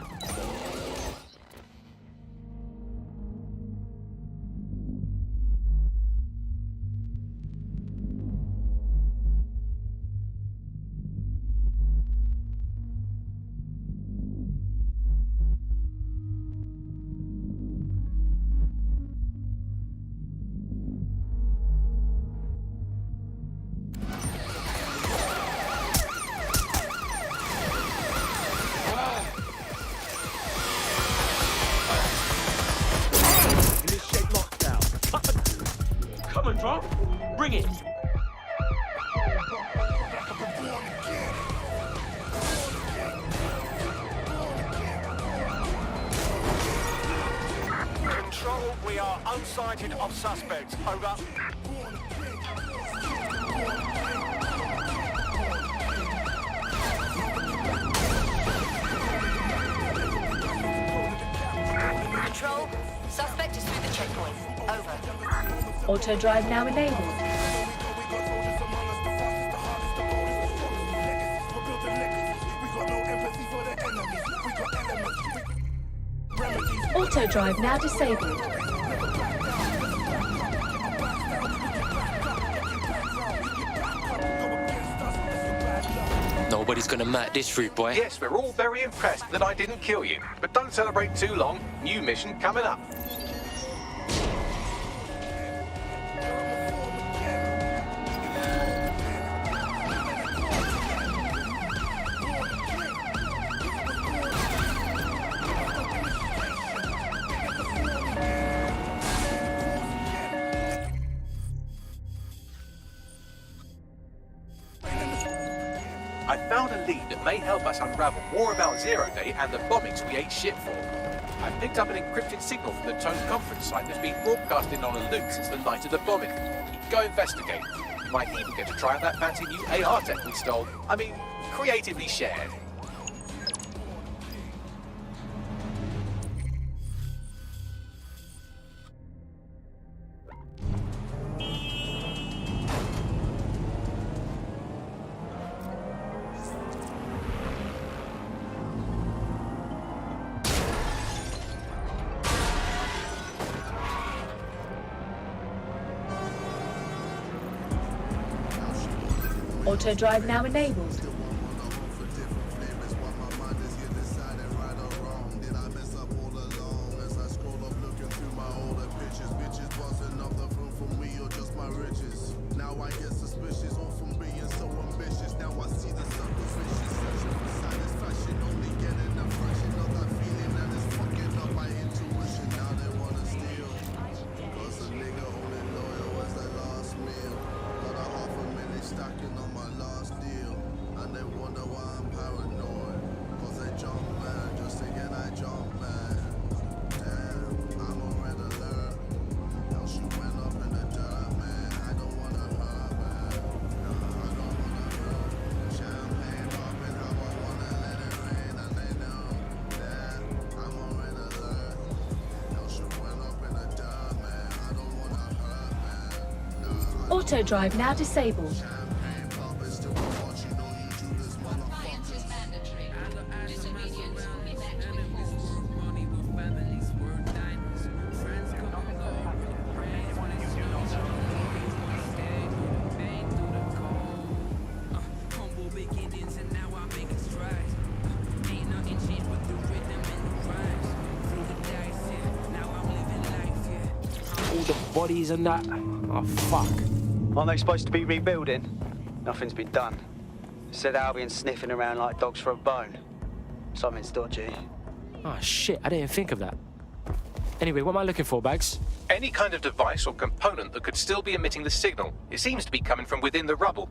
O: unsighted of suspects. Over.
N: Control, suspect is through the checkpoint. Over.
I: Auto drive now enabled. Auto drive now disabled.
A: Nobody's gonna mat this fruit boy.
C: Yes, we're all very impressed that I didn't kill you. But don't celebrate too long. New mission coming up. I found a lead that may help us unravel more about Zero Day and the bombings we ate shit for. I've picked up an encrypted signal from the Tone conference site that's been broadcasting on a loop since the night of the bombing. Go investigate. You might even get to try out that fancy new AR tech we stole. I mean, creatively shared.
I: Auto drive now enabled. Auto drive now disabled.
A: All the bodies and that. Oh, fuck.
U: Aren't they supposed to be rebuilding? Nothing's been done. Said Albion sniffing around like dogs for a bone. Something's dodgy.
A: Oh, shit, I didn't think of that. Anyway, what am I looking for, Bags?
C: Any kind of device or component that could still be emitting the signal. It seems to be coming from within the rubble.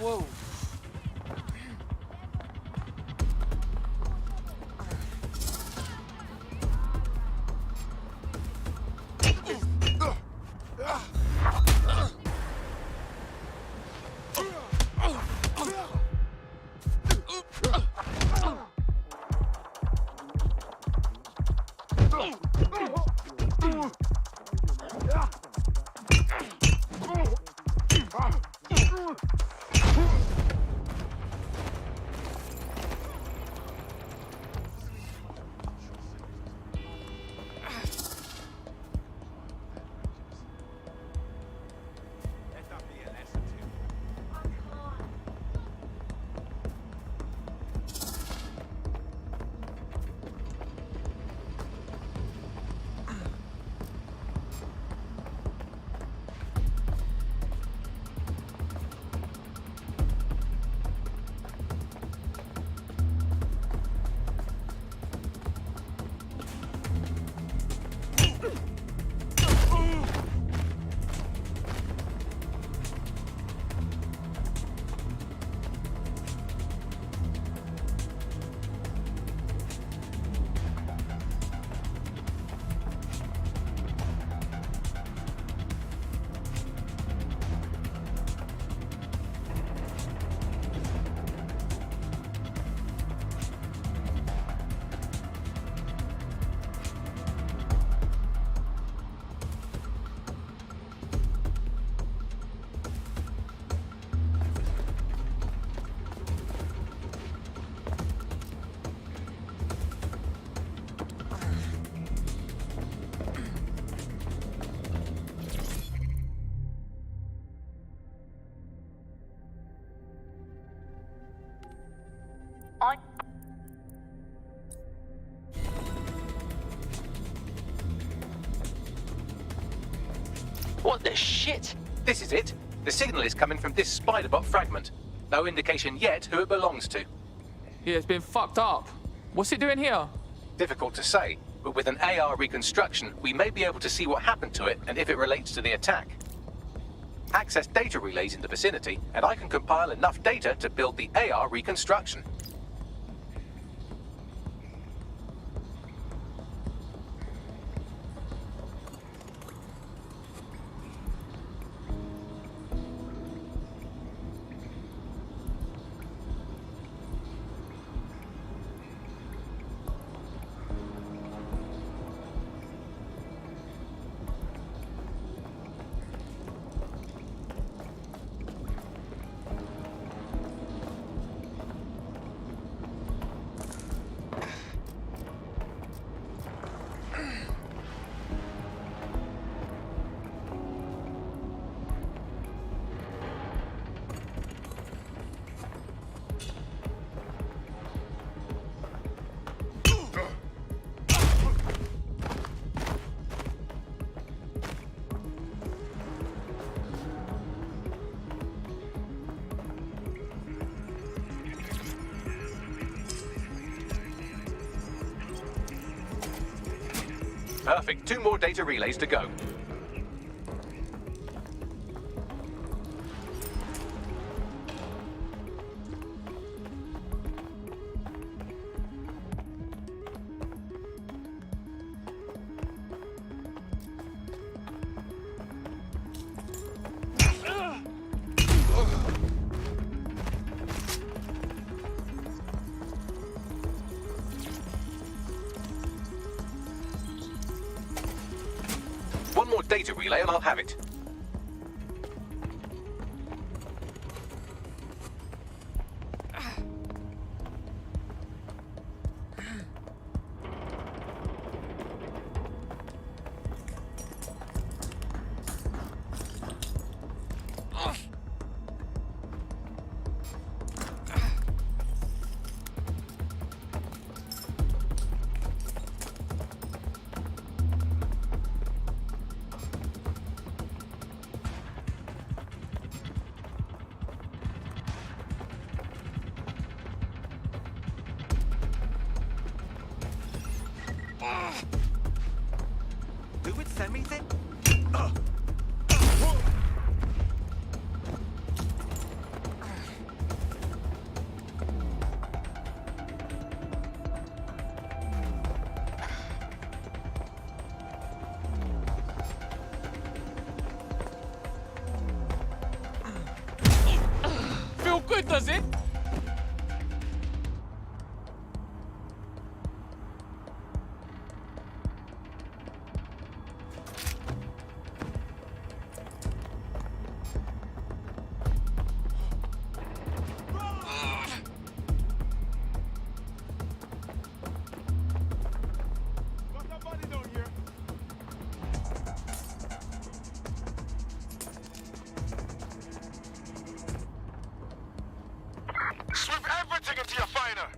X: Whoa.
C: What the shit? This is it. The signal is coming from this Spiderbot fragment. No indication yet who it belongs to.
X: Yeah, it's been fucked up. What's it doing here?
C: Difficult to say, but with an AR reconstruction, we may be able to see what happened to it and if it relates to the attack. Access data relays in the vicinity, and I can compile enough data to build the AR reconstruction. Perfect. 2 more data relays to go. One more data relay and I'll have it.
D: Who would send me this?
X: good, does it?
M: Swift everything until you find her.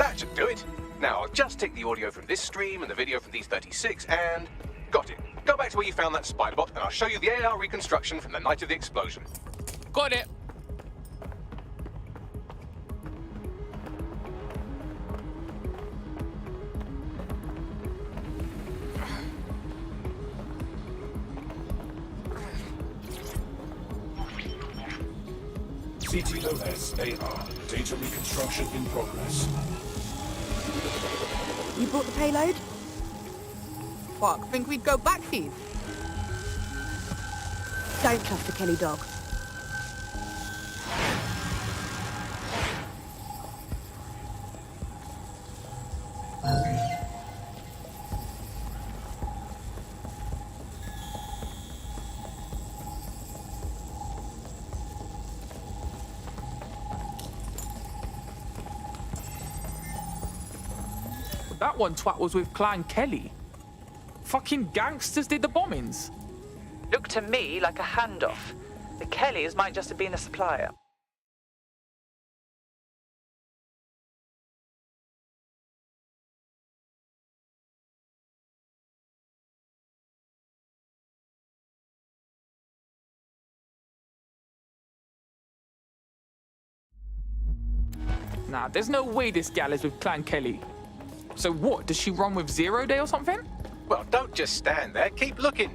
C: That should do it. Now, I'll just take the audio from this stream and the video from these 36 and... got it. Go back to where you found that spy bot and I'll show you the AR reconstruction from the night of the explosion.
X: Got it.
G: CTOS AR. Data reconstruction in progress.
V: You brought the payload?
P: Fuck, think we'd go back, Heath?
V: Don't trust the Kelly dog.
X: That one twat was with Clan Kelly. Fucking gangsters did the bombings.
Q: Looked to me like a handoff. The Kellys might just have been a supplier.
X: Nah, there's no way this gal is with Clan Kelly. So what, does she run with Zero Day or something?
C: Well, don't just stand there. Keep looking.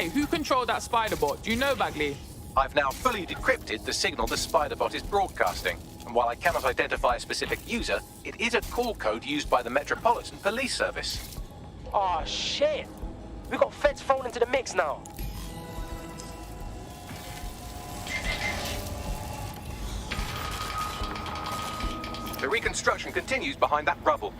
X: Hey, who controlled that spider bot? Do you know, Bagley?
C: I've now fully decrypted the signal the Spiderbot is broadcasting, and while I cannot identify a specific user, it is a call code used by the Metropolitan Police Service.
B: Oh shit! We got feds thrown into the mix now.
C: The reconstruction continues behind that rubble.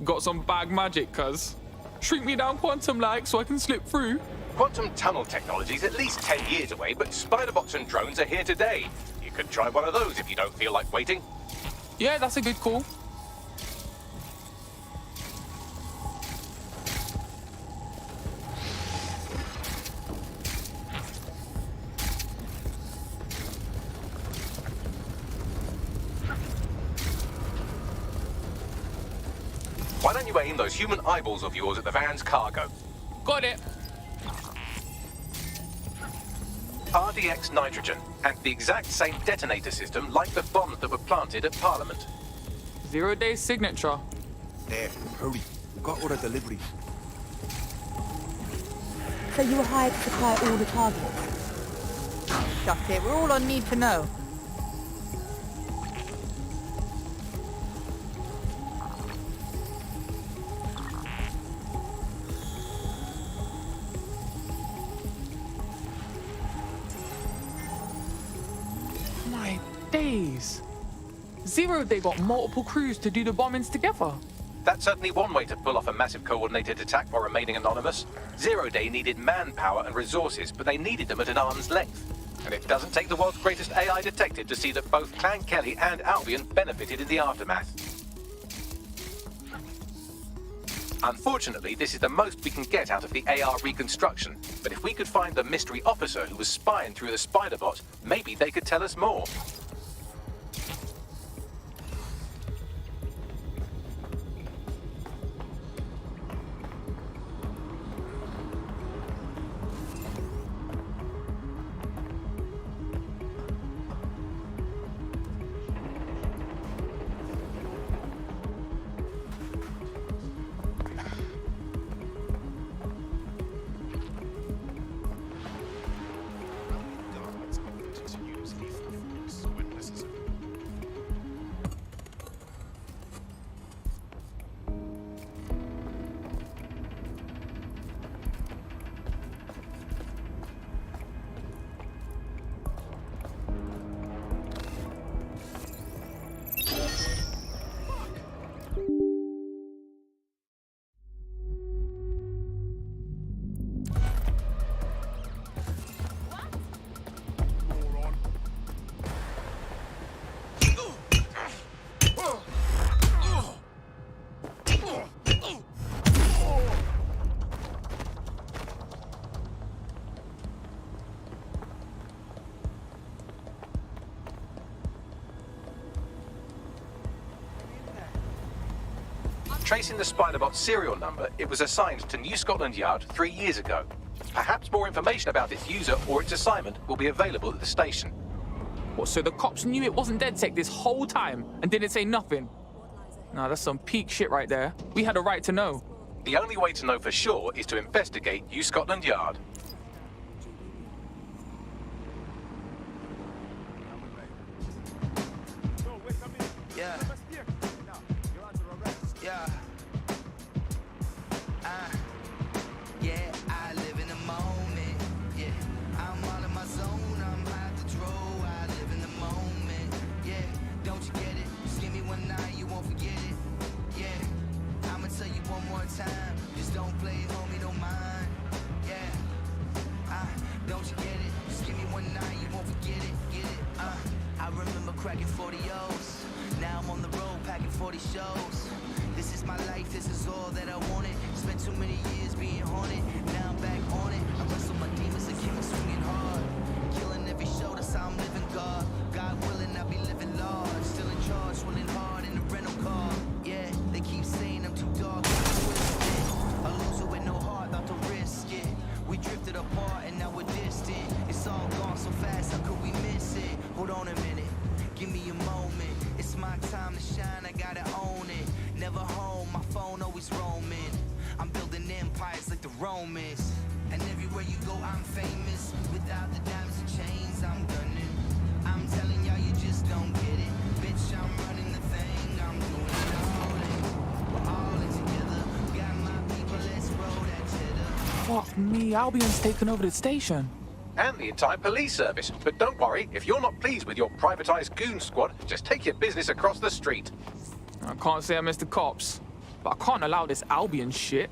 X: Got some bag magic, cuz. Shrink me down quantum-like so I can slip through.
C: Quantum tunnel technology is at least 10 years away, but Spiderbots and drones are here today. You could try one of those if you don't feel like waiting.
X: Yeah, that's a good call.
C: Why don't you aim those human eyeballs of yours at the van's cargo?
X: Got it.
C: RDX nitrogen, and the exact same detonator system like the bombs that were planted at Parliament.
X: 0 day signature.
R: There, hurry. Got all the deliveries.
V: So you were hired to supply all the targets?
P: Shut it, we're all on need to know.
X: My days. 0 Day got multiple crews to do the bombings together.
C: That's certainly one way to pull off a massive coordinated attack while remaining anonymous. 0 Day needed manpower and resources, but they needed them at an arm's length. And it doesn't take the world's greatest AI detective to see that both Clan Kelly and Albion benefited in the aftermath. Unfortunately, this is the most we can get out of the AR reconstruction, but if we could find the mystery officer who was spying through the Spiderbot, maybe they could tell us more. Tracing the Spiderbot's serial number, it was assigned to New Scotland Yard 3 years ago. Perhaps more information about its user or its assignment will be available at the station.
X: What, so the cops knew it wasn't DedSec this whole time and didn't say nothing? Nah, that's some peak shit right there. We had a right to know.
C: The only way to know for sure is to investigate New Scotland Yard.
T: Yeah. Yeah. Yeah, I live in the moment. Yeah, I'm all in my zone. I'm high to throw. I live in the moment. Yeah, don't you get it? Just give me one night, you won't forget it. Yeah, I'ma tell you one more time. Just don't play it, homie, don't mind. Yeah, don't you get it? Just give me one night, you won't forget it. Get it? I remember cracking 40 O's. Now I'm on the road packing 40 shows. This is my Everywhere you go, I'm famous. Without the diamonds and chains, I'm gunning. I'm telling y'all, you just don't get it. Bitch, I'm running the thing. I'm doing it all in. We're all in together. Got my people, let's roll that cheddar.
X: Fuck me, Albion's taken over the station.
C: And the entire police service. But don't worry, if you're not pleased with your privatized goon squad, just take your business across the street.
X: I can't say I miss the cops, but I can't allow this Albion shit.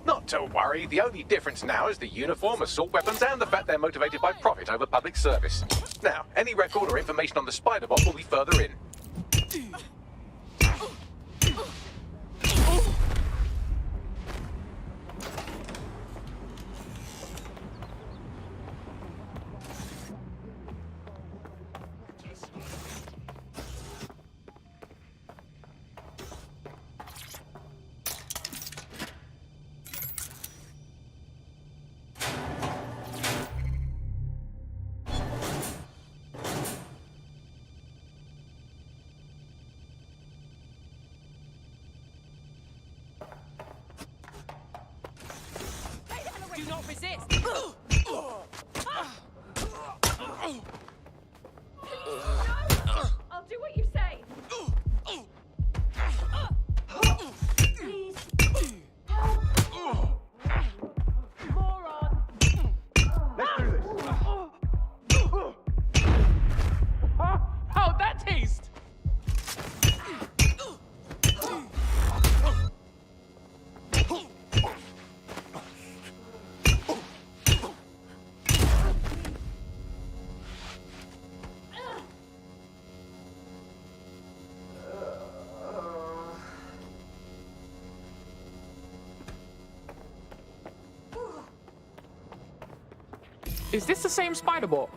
C: Not to worry, the only difference now is the uniform, assault weapons, and the fact they're motivated by profit over public service. Now, any record or information on the spider bot will be further in.
F: Do not resist! I'll do what you say! Please! Moron!
L: Let's do this.
X: How'd that taste? Is this the same spider bot?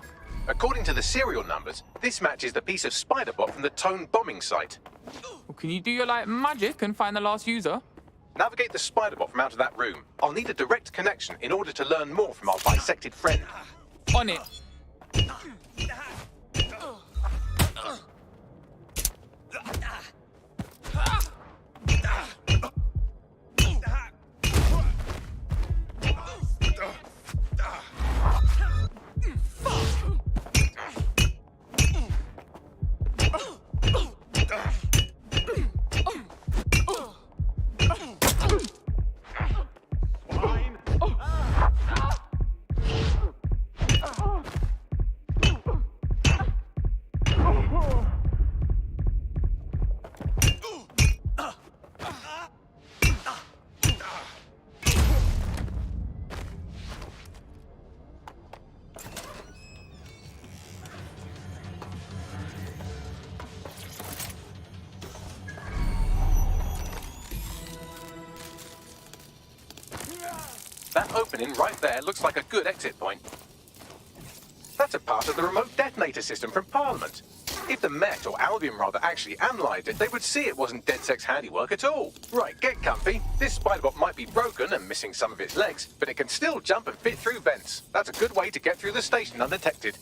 C: According to the serial numbers, this matches the piece of spider bot from the Tone bombing site.
X: Well, can you do your like magic and find the last user?
C: Navigate the spider bot from out of that room. I'll need a direct connection in order to learn more from our bisected friend.
X: On it.
C: That opening right there looks like a good exit point. That's a part of the remote detonator system from Parliament. If the Met, or Albion rather, actually analysed it, they would see it wasn't DedSec's handiwork at all. Right, get comfy. This spiderbot might be broken and missing some of its legs, but it can still jump and fit through vents. That's a good way to get through the station undetected.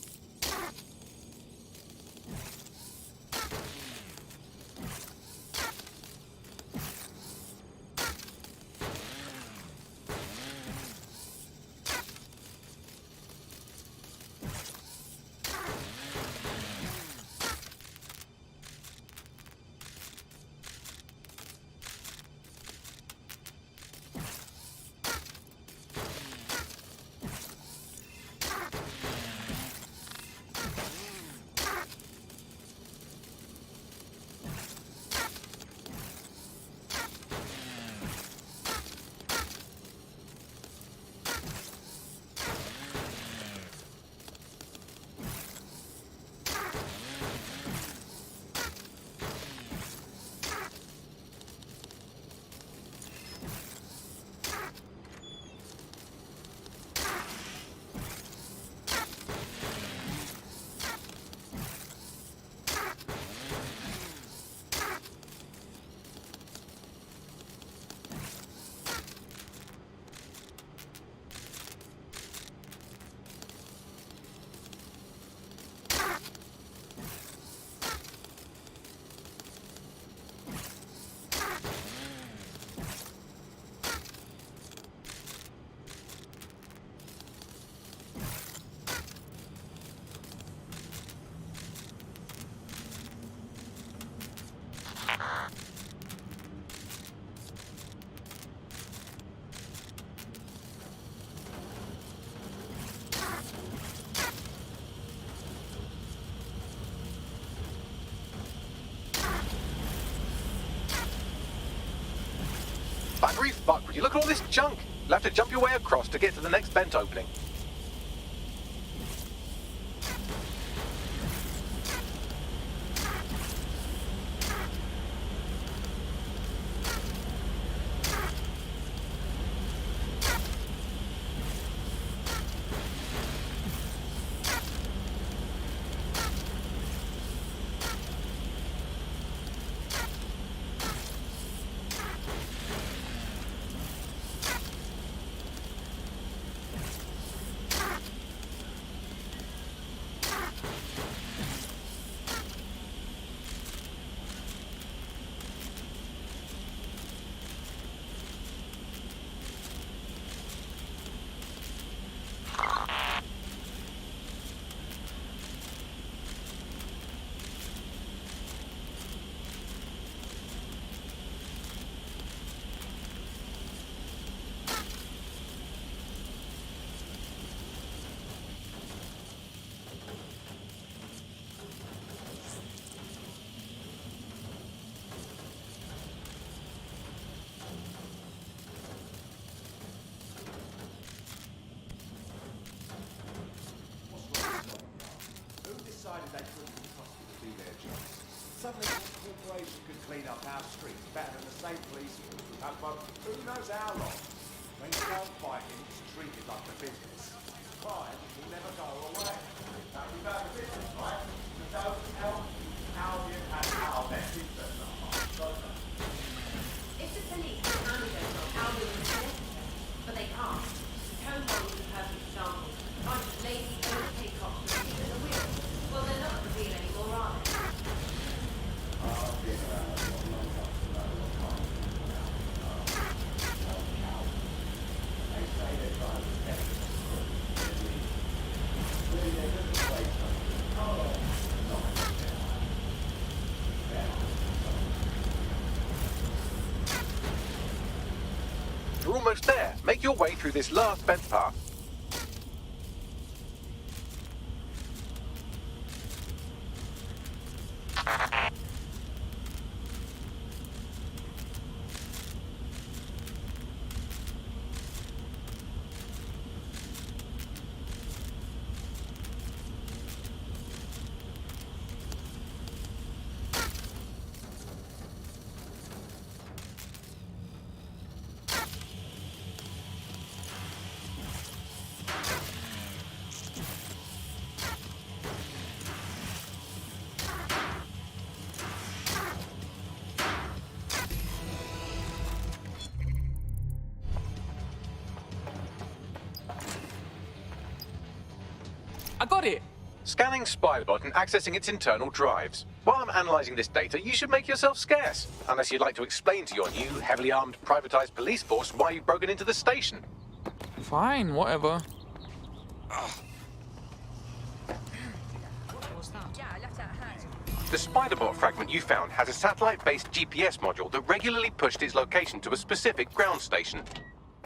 C: look at all this junk. You'll have to jump your way across to get to the next vent opening.
R: Suddenly, the corporation could clean up our streets better than the same police force we've had for who knows how long. When you don't fight it, it's treated like a business. Crime will never go away. Now, we've had a business, right? To those help Albion and our best interests are mine, don't they?
F: If the police can only go from Albion is necessary, but they can't. Conewall is a perfect example. Bunch of lazy, overpaid cops with feet at the wheel. Well, they're not the real anymore, are they?
C: You're almost there. Make your way through this last vent path.
X: I got it!
C: Scanning Spiderbot and accessing its internal drives. While I'm analysing this data, you should make yourself scarce. Unless you'd like to explain to your new, heavily armed, privatised police force why you've broken into the station.
X: Fine, whatever.
C: The Spiderbot fragment you found has a satellite-based GPS module that regularly pushed its location to a specific ground station.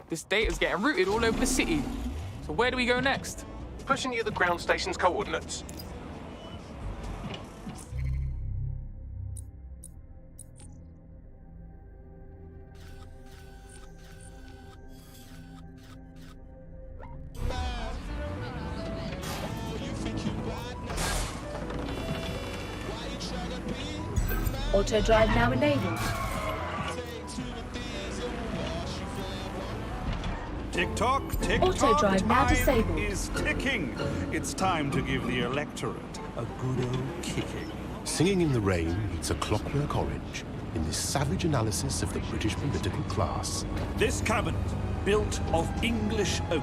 X: This data's getting routed all over the city. So where do we go next?
C: Pushing you the ground station's coordinates.
I: Auto drive now enabled.
H: Tick-tock, tick-tock.
I: Auto drive now
H: Time
I: disabled.
H: is ticking. It's time to give the electorate a good old kicking.
G: Singing in the Rain meets A Clockwork Orange in this savage analysis of the British political class.
H: This cabinet, built of English oak.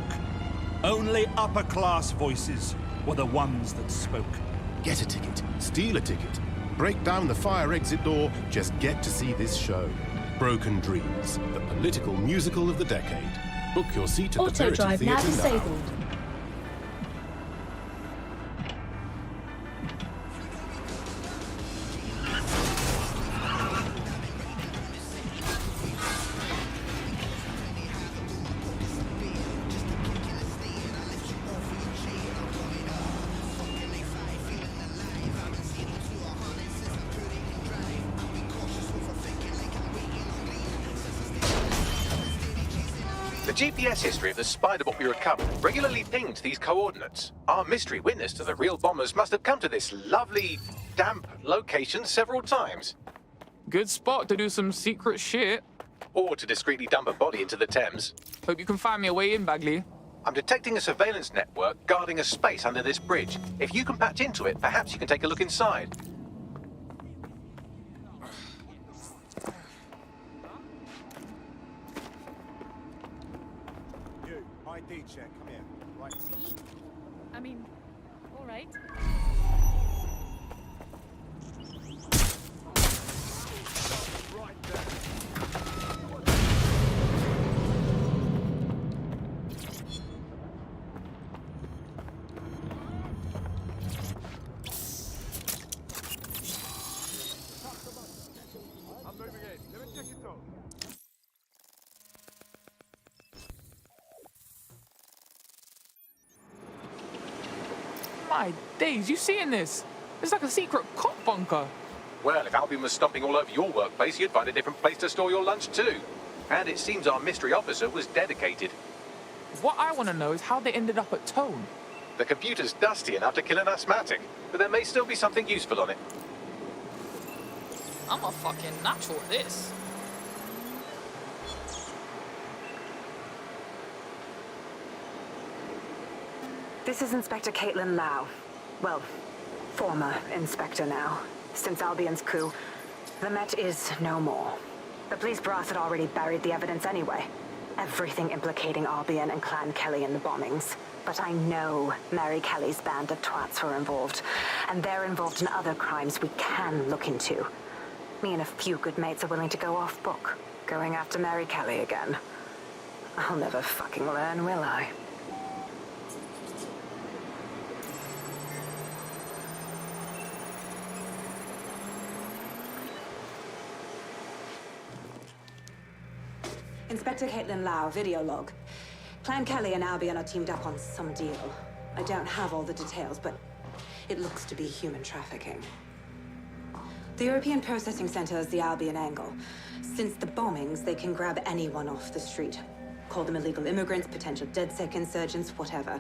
H: Only upper-class voices were the ones that spoke.
G: Get a ticket, steal a ticket, break down the fire exit door, just get to see this show. Broken Dreams, the political musical of the decade. Book your seat at the
I: Auto
G: Verity
I: drive now
G: Theatre now.
I: disabled.
C: GPS history of the Spiderbot we recovered regularly pinged these coordinates. Our mystery witness to the real bombers must have come to this lovely, damp location several times.
X: Good spot to do some secret shit.
C: Or to discreetly dump a body into the Thames.
X: Hope you can find me a way in, Bagley.
C: I'm detecting a surveillance network guarding a space under this bridge. If you can patch into it, perhaps you can take a look inside.
R: You, ID check, come here. Right.
F: I mean, all right.
R: Right there. I'm moving in. Let me check it out.
X: My days, you seeing this? It's like a secret cop bunker.
C: Well, if Albion was stomping all over your workplace, you'd find a different place to store your lunch too. And it seems our mystery officer was dedicated.
X: What I want to know is how they ended up at Tone.
C: The computer's dusty enough to kill an asthmatic, but there may still be something useful on it.
X: I'm a fucking natural at this.
E: This is Inspector Caitlin Lau. Well, former inspector now. Since Albion's coup, the Met is no more. The police brass had already buried the evidence anyway. Everything implicating Albion and Clan Kelly in the bombings. But I know Mary Kelly's band of twats were involved, and they're involved in other crimes we can look into. Me and a few good mates are willing to go off book, going after Mary Kelly again. I'll never fucking learn, will I? Inspector Caitlin Lau, video log. Clan Kelly and Albion are teamed up on some deal. I don't have all the details, but it looks to be human trafficking. The European Processing Center is the Albion angle. Since the bombings, they can grab anyone off the street. Call them illegal immigrants, potential DedSec insurgents, whatever.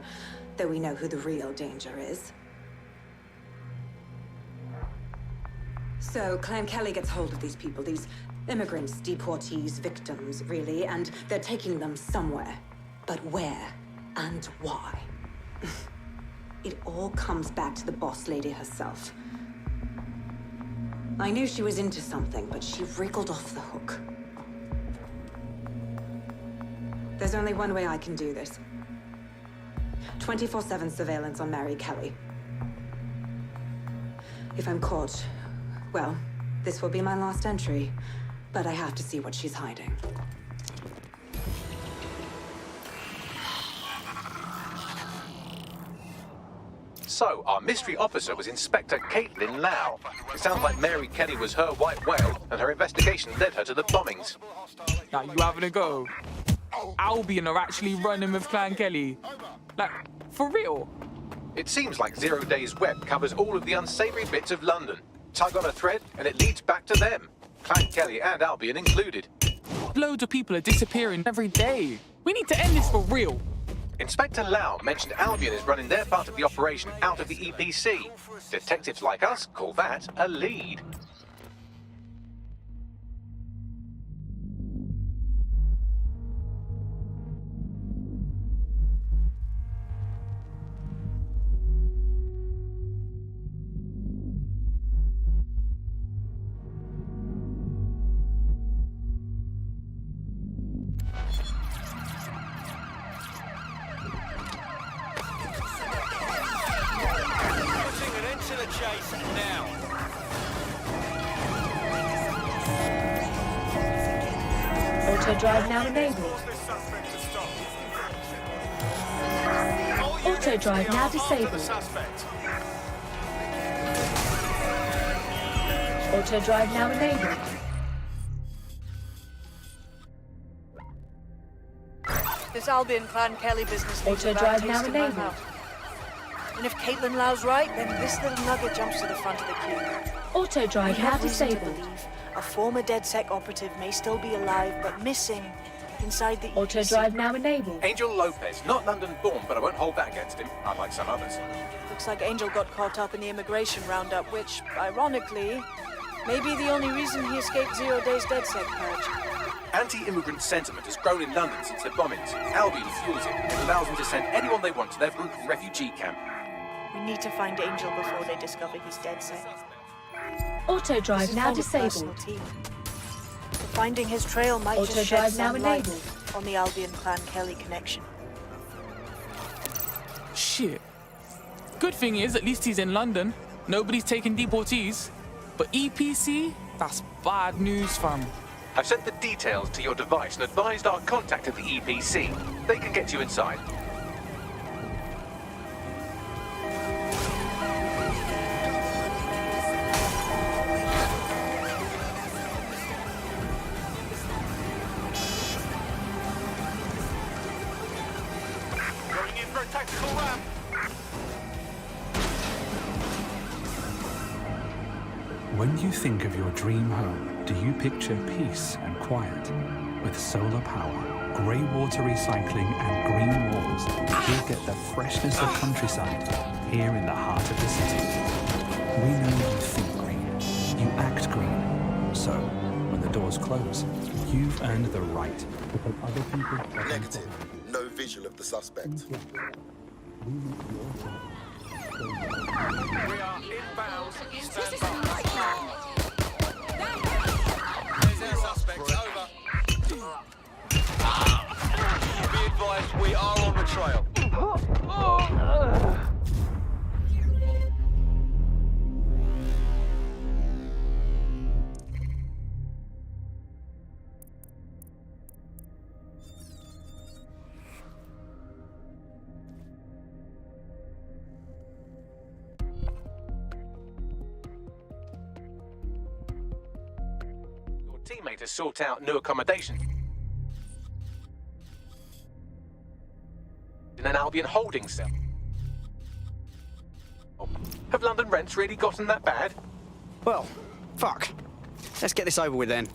E: Though we know who the real danger is. So, Clan Kelly gets hold of these people, these immigrants, deportees, victims, really, and they're taking them somewhere. But where and why? It all comes back to the boss lady herself. I knew she was into something, but she wriggled off the hook. There's only one way I can do this. 24/7 surveillance on Mary Kelly. If I'm caught, well, this will be my last entry. But I have to see what she's hiding.
C: So, our mystery officer was Inspector Caitlin Lau. It sounds like Mary Kelly was her white whale, and her investigation led her to the bombings.
X: Now you having a go? Albion are actually running with Clan Kelly. Like, for real?
C: It seems like Zero Days Web covers all of the unsavory bits of London. Tug on a thread, and it leads back to them. Clan Kelly and Albion included.
X: Loads of people are disappearing every day. We need to end this for real.
C: Inspector Lau mentioned Albion is running their part of the operation out of the EPC. Detectives like us call that a lead.
I: Auto drive now enabled. Auto drive now disabled. Auto drive now enabled.
J: This Albion Clan Kelly business leaves
I: Auto
J: a bad
I: drive
J: taste
I: now
J: in my
I: enabled.
J: mouth. And if Caitlin Lau's right, then this little nugget jumps to the front of the queue.
I: Auto drive
J: We
I: now
J: have reason to
I: disabled.
J: believe a former DedSec operative may still be alive, but missing inside the
I: Auto drive now enabled.
C: Angel Lopez, not London born, but I won't hold that against him, unlike some others.
J: Looks like Angel got caught up in the immigration roundup, which, ironically, may be the only reason he escaped 0 Days DedSec purge.
C: Anti-immigrant sentiment has grown in London since the bombings. Albion fuels it and allows them to send anyone they want to their brutal refugee camp.
J: We need to find Angel before they discover he's DedSec.
I: Auto drive now disabled.
J: So finding his trail might
I: Auto
J: just shed
I: drive now
J: some light
I: enabled.
J: on the Albion Clan Kelly connection.
X: Shit. Good thing is, at least he's in London. Nobody's taking deportees. But EPC? That's bad news, fam.
C: I've sent the details to your device and advised our contact at the EPC. They can get you inside.
M: Going in for a tactical ramp.
K: When you think of your dream home, do you picture peace and quiet? With solar power, grey water recycling and green walls, you'll get the freshness of countryside here in the heart of the city. We know you think green, you act green. So, when the doors close, you've earned the right to take other people's...
O: Negative. No visual of the suspect.
M: We are inbound. Stand by. There's our suspect. Over. Be advised, we are on the trail.
C: Teammate to sort out new accommodation in an Albion holding cell. Have London rents really gotten that bad?
U: Well, fuck. Let's get this over with then.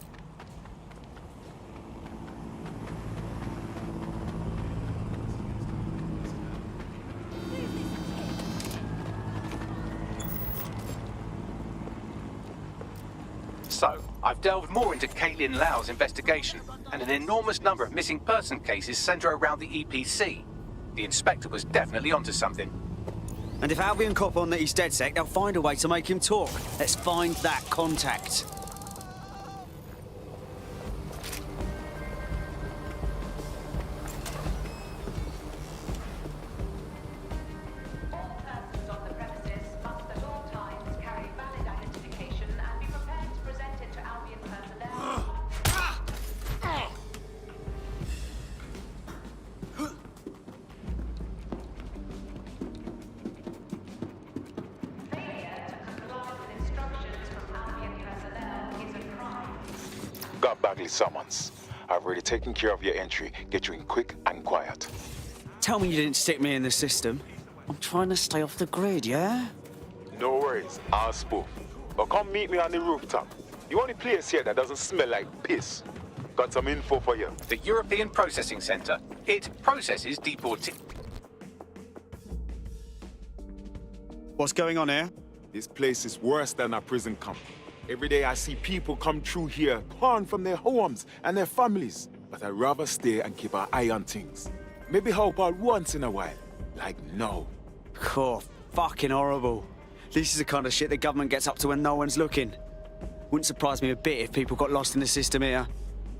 C: So, I've delved more into Caitlin Lau's investigation, and an enormous number of missing person cases centre around the EPC. The inspector was definitely onto something.
U: And if Albion cop on that he's DedSec, they'll find a way to make him talk. Let's find that contact.
M: Got Bagley summons. I've already taken care of your entry. Get you in quick and quiet.
U: Tell me you didn't stick me in the system. I'm trying to stay off the grid, yeah?
M: No worries, I'll spoof. But come meet me on the rooftop. The only place here that doesn't smell like piss. Got some info for you.
C: The European Processing Centre. It processes deportees.
U: What's going on here?
M: This place is worse than a prison camp. Every day I see people come through here, torn from their homes and their families. But I'd rather stay and keep an eye on things. Maybe help out once in a while. Like now.
U: Cool. Fucking horrible. This is the kind of shit the government gets up to when no one's looking. Wouldn't surprise me a bit if people got lost in the system here.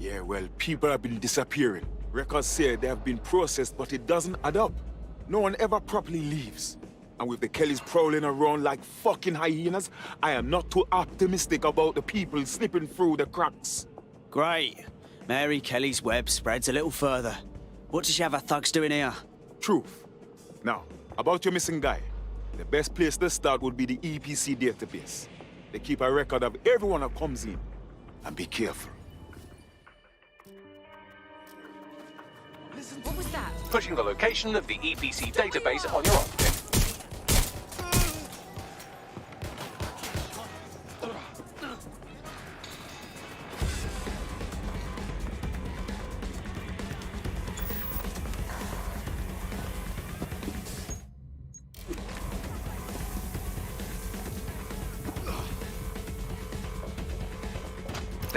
M: Yeah, well, people have been disappearing. Records say they have been processed, but it doesn't add up. No one ever properly leaves. And with the Kellys prowling around like fucking hyenas, I am not too optimistic about the people slipping through the cracks.
U: Great. Mary Kelly's web spreads a little further. What does she have her thugs doing here?
M: Truth. Now, about your missing guy. The best place to start would be the EPC database. They keep a record of everyone that comes in. And be careful.
F: What was that?
C: Pushing the location of the EPC database on your optic.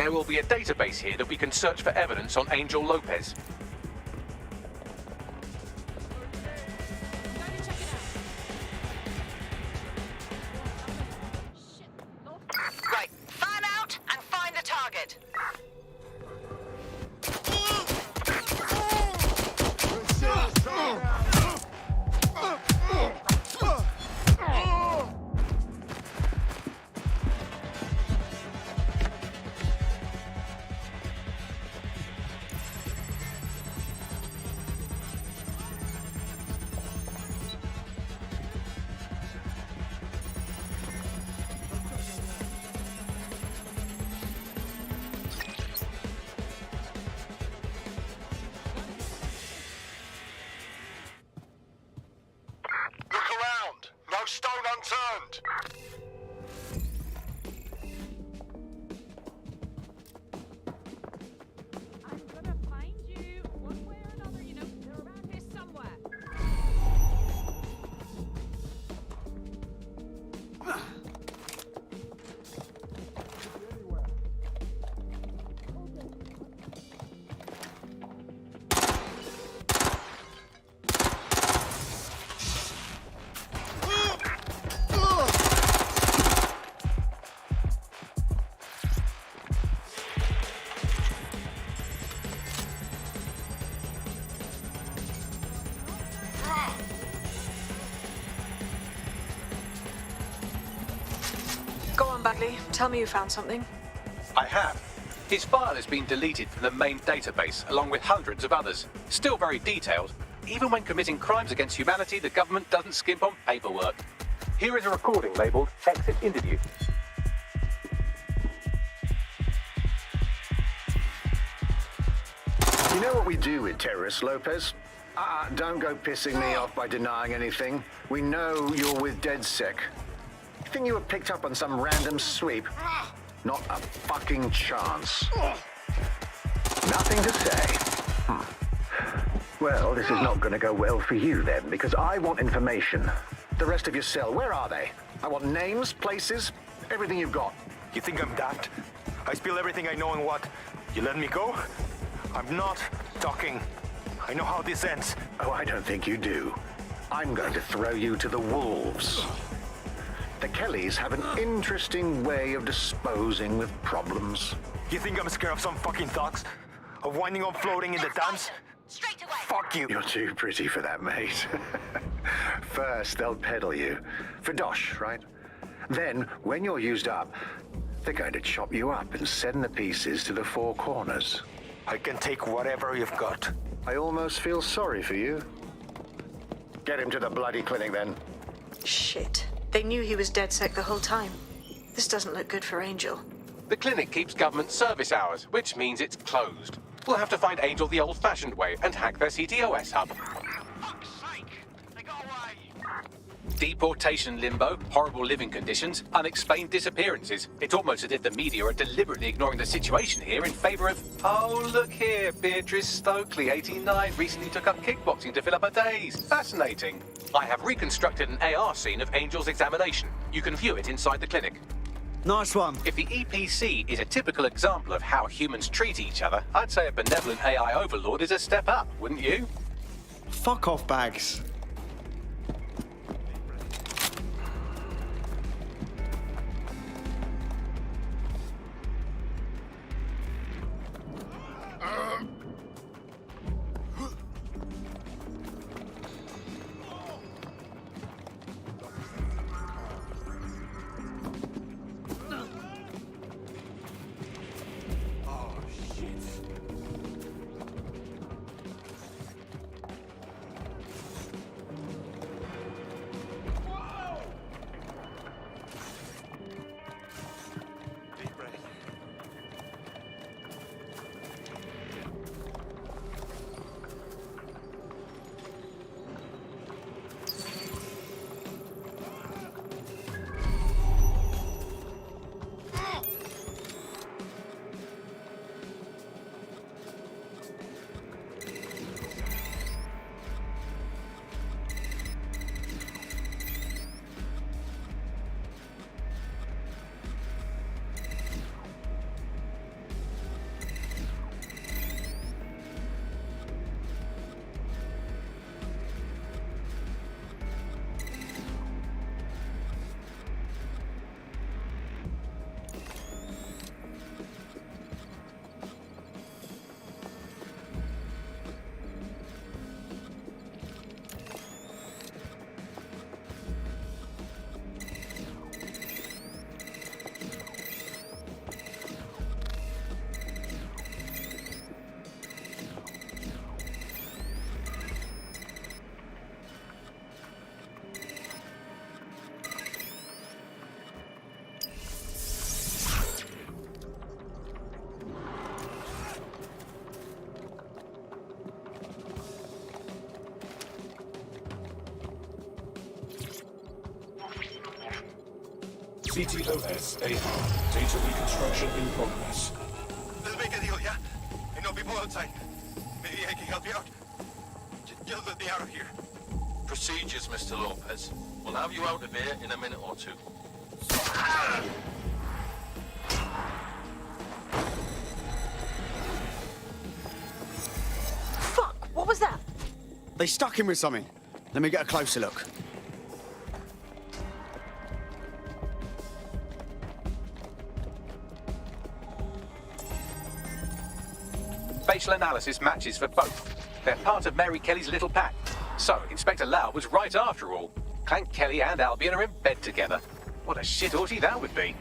C: There will be a database here that we can search for evidence on Angel Lopez.
E: Right, fan out and find the target.
A: Look around. No stone unturned.
J: Go on, Bagley. Tell me you found something.
C: I have. His file has been deleted from the main database, along with hundreds of others. Still very detailed. Even when committing crimes against humanity, the government doesn't skimp on paperwork. Here is a recording labelled Exit Interview.
N: You know what we do with terrorists, Lopez? Don't go pissing me off by denying anything. We know you're with DedSec. You think you were picked up on some random sweep? Not a fucking chance. Nothing to say. Well, this is not going to go well for you then, because I want information. The rest of your cell, where are they? I want names, places, everything you've got.
A: You think I'm daft? I spill everything I know and what? You let me go? I'm not talking. I know how this ends.
N: Oh, I don't think you do. I'm going to throw you to the wolves. The Kellys have an interesting way of disposing with problems.
A: You think I'm scared of some fucking thugs? Of winding up floating in the dance?
E: Straight away.
A: Fuck you.
N: You're too pretty for that, mate. First, they'll peddle you. For dosh, right? Then, when you're used up, they're going to chop you up and send the pieces to the four corners.
A: I can take whatever you've got.
N: I almost feel sorry for you. Get him to the bloody clinic, then.
J: Shit. They knew he was DedSec the whole time. This doesn't look good for Angel.
C: The clinic keeps government service hours, which means it's closed. We'll have to find Angel the old-fashioned way and hack their CTOS hub. Deportation limbo, horrible living conditions, unexplained disappearances. It's almost as if the media are deliberately ignoring the situation here in favour of, oh, look here, Beatrice Stokely, 89, recently took up kickboxing to fill up her days. Fascinating. I have reconstructed an AR scene of Angel's examination. You can view it inside the clinic.
U: Nice one.
C: If the EPC is a typical example of how humans treat each other, I'd say a benevolent AI overlord is a step up, wouldn't you?
U: Fuck off, Bags.
H: CTOS AR. Data reconstruction in progress.
D: Let's make a deal, yeah? I know people outside. Maybe I can help you out. Just let me out of here.
Q: Procedures, Mr. Lopez. We'll have you out of here in a minute or two.
J: Fuck! What was that?
U: They stuck him with something. Let me get a closer look.
C: Facial analysis matches for both. They're part of Mary Kelly's little pack. So, Inspector Lau was right after all. Clank Kelly and Albion are in bed together. What a shit orgy that would be.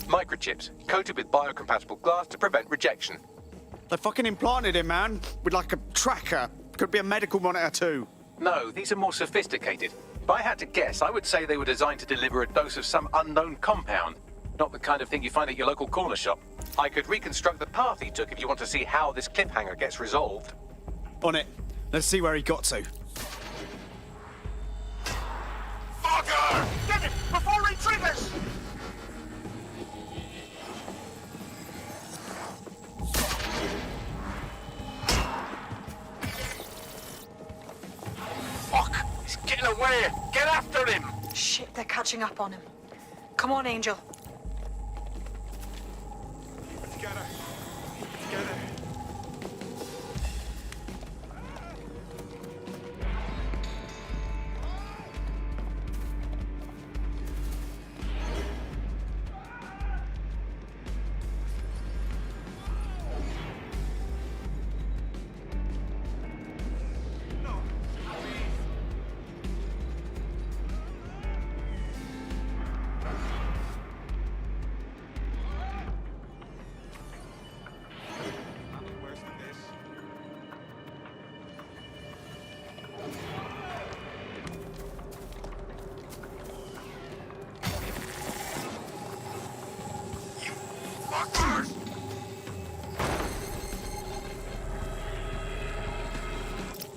C: Microchips, coated with biocompatible glass to prevent rejection.
U: They fucking implanted him, man. With like a tracker. Could be a medical monitor too.
C: No, these are more sophisticated. If I had to guess, I would say they were designed to deliver a dose of some unknown compound. Not the kind of thing you find at your local corner shop. I could reconstruct the path he took if you want to see how this cliffhanger gets resolved.
U: On it. Let's see where he got to.
D: Fucker! Get it before he triggers!
B: Fuck! He's getting away! Get after him!
J: Shit, they're catching up on him. Come on, Angel.
D: Get her. Get her.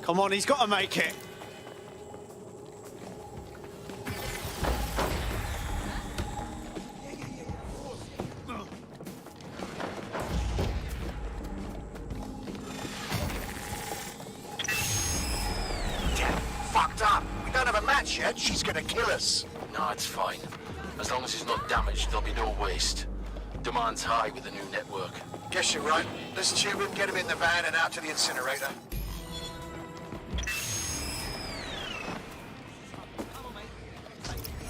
U: Come on, he's got to make it.
D: Fucked up. We don't have a match yet. She's gonna kill us.
Q: No, it's fine. As long as he's not damaged, there'll be no waste. Demand's high with the new network.
D: Guess you're right. Let's tube him, get him in the van and out to the incinerator.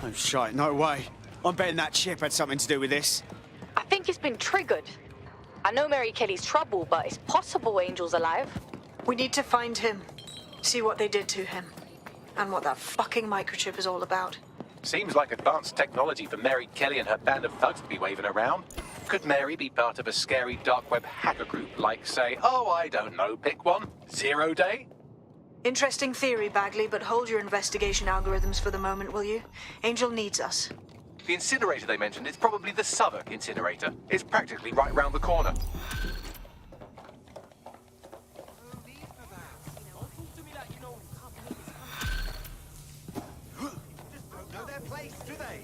U: Oh, shite, no way. I'm betting that chip had something to do with this.
S: I think it's been triggered. I know Mary Kelly's trouble, but it's possible Angel's alive.
J: We need to find him. See what they did to him. And what that fucking microchip is all about.
C: Seems like advanced technology for Mary Kelly and her band of thugs to be waving around. Could Mary be part of a scary dark web hacker group like, say, oh, I don't know, pick one, 0 Day?
J: Interesting theory, Bagley, but hold your investigation algorithms for the moment, will you? Angel needs us.
C: The incinerator they mentioned is probably the Southwark incinerator. It's practically right round the corner.
R: Know their place, do they?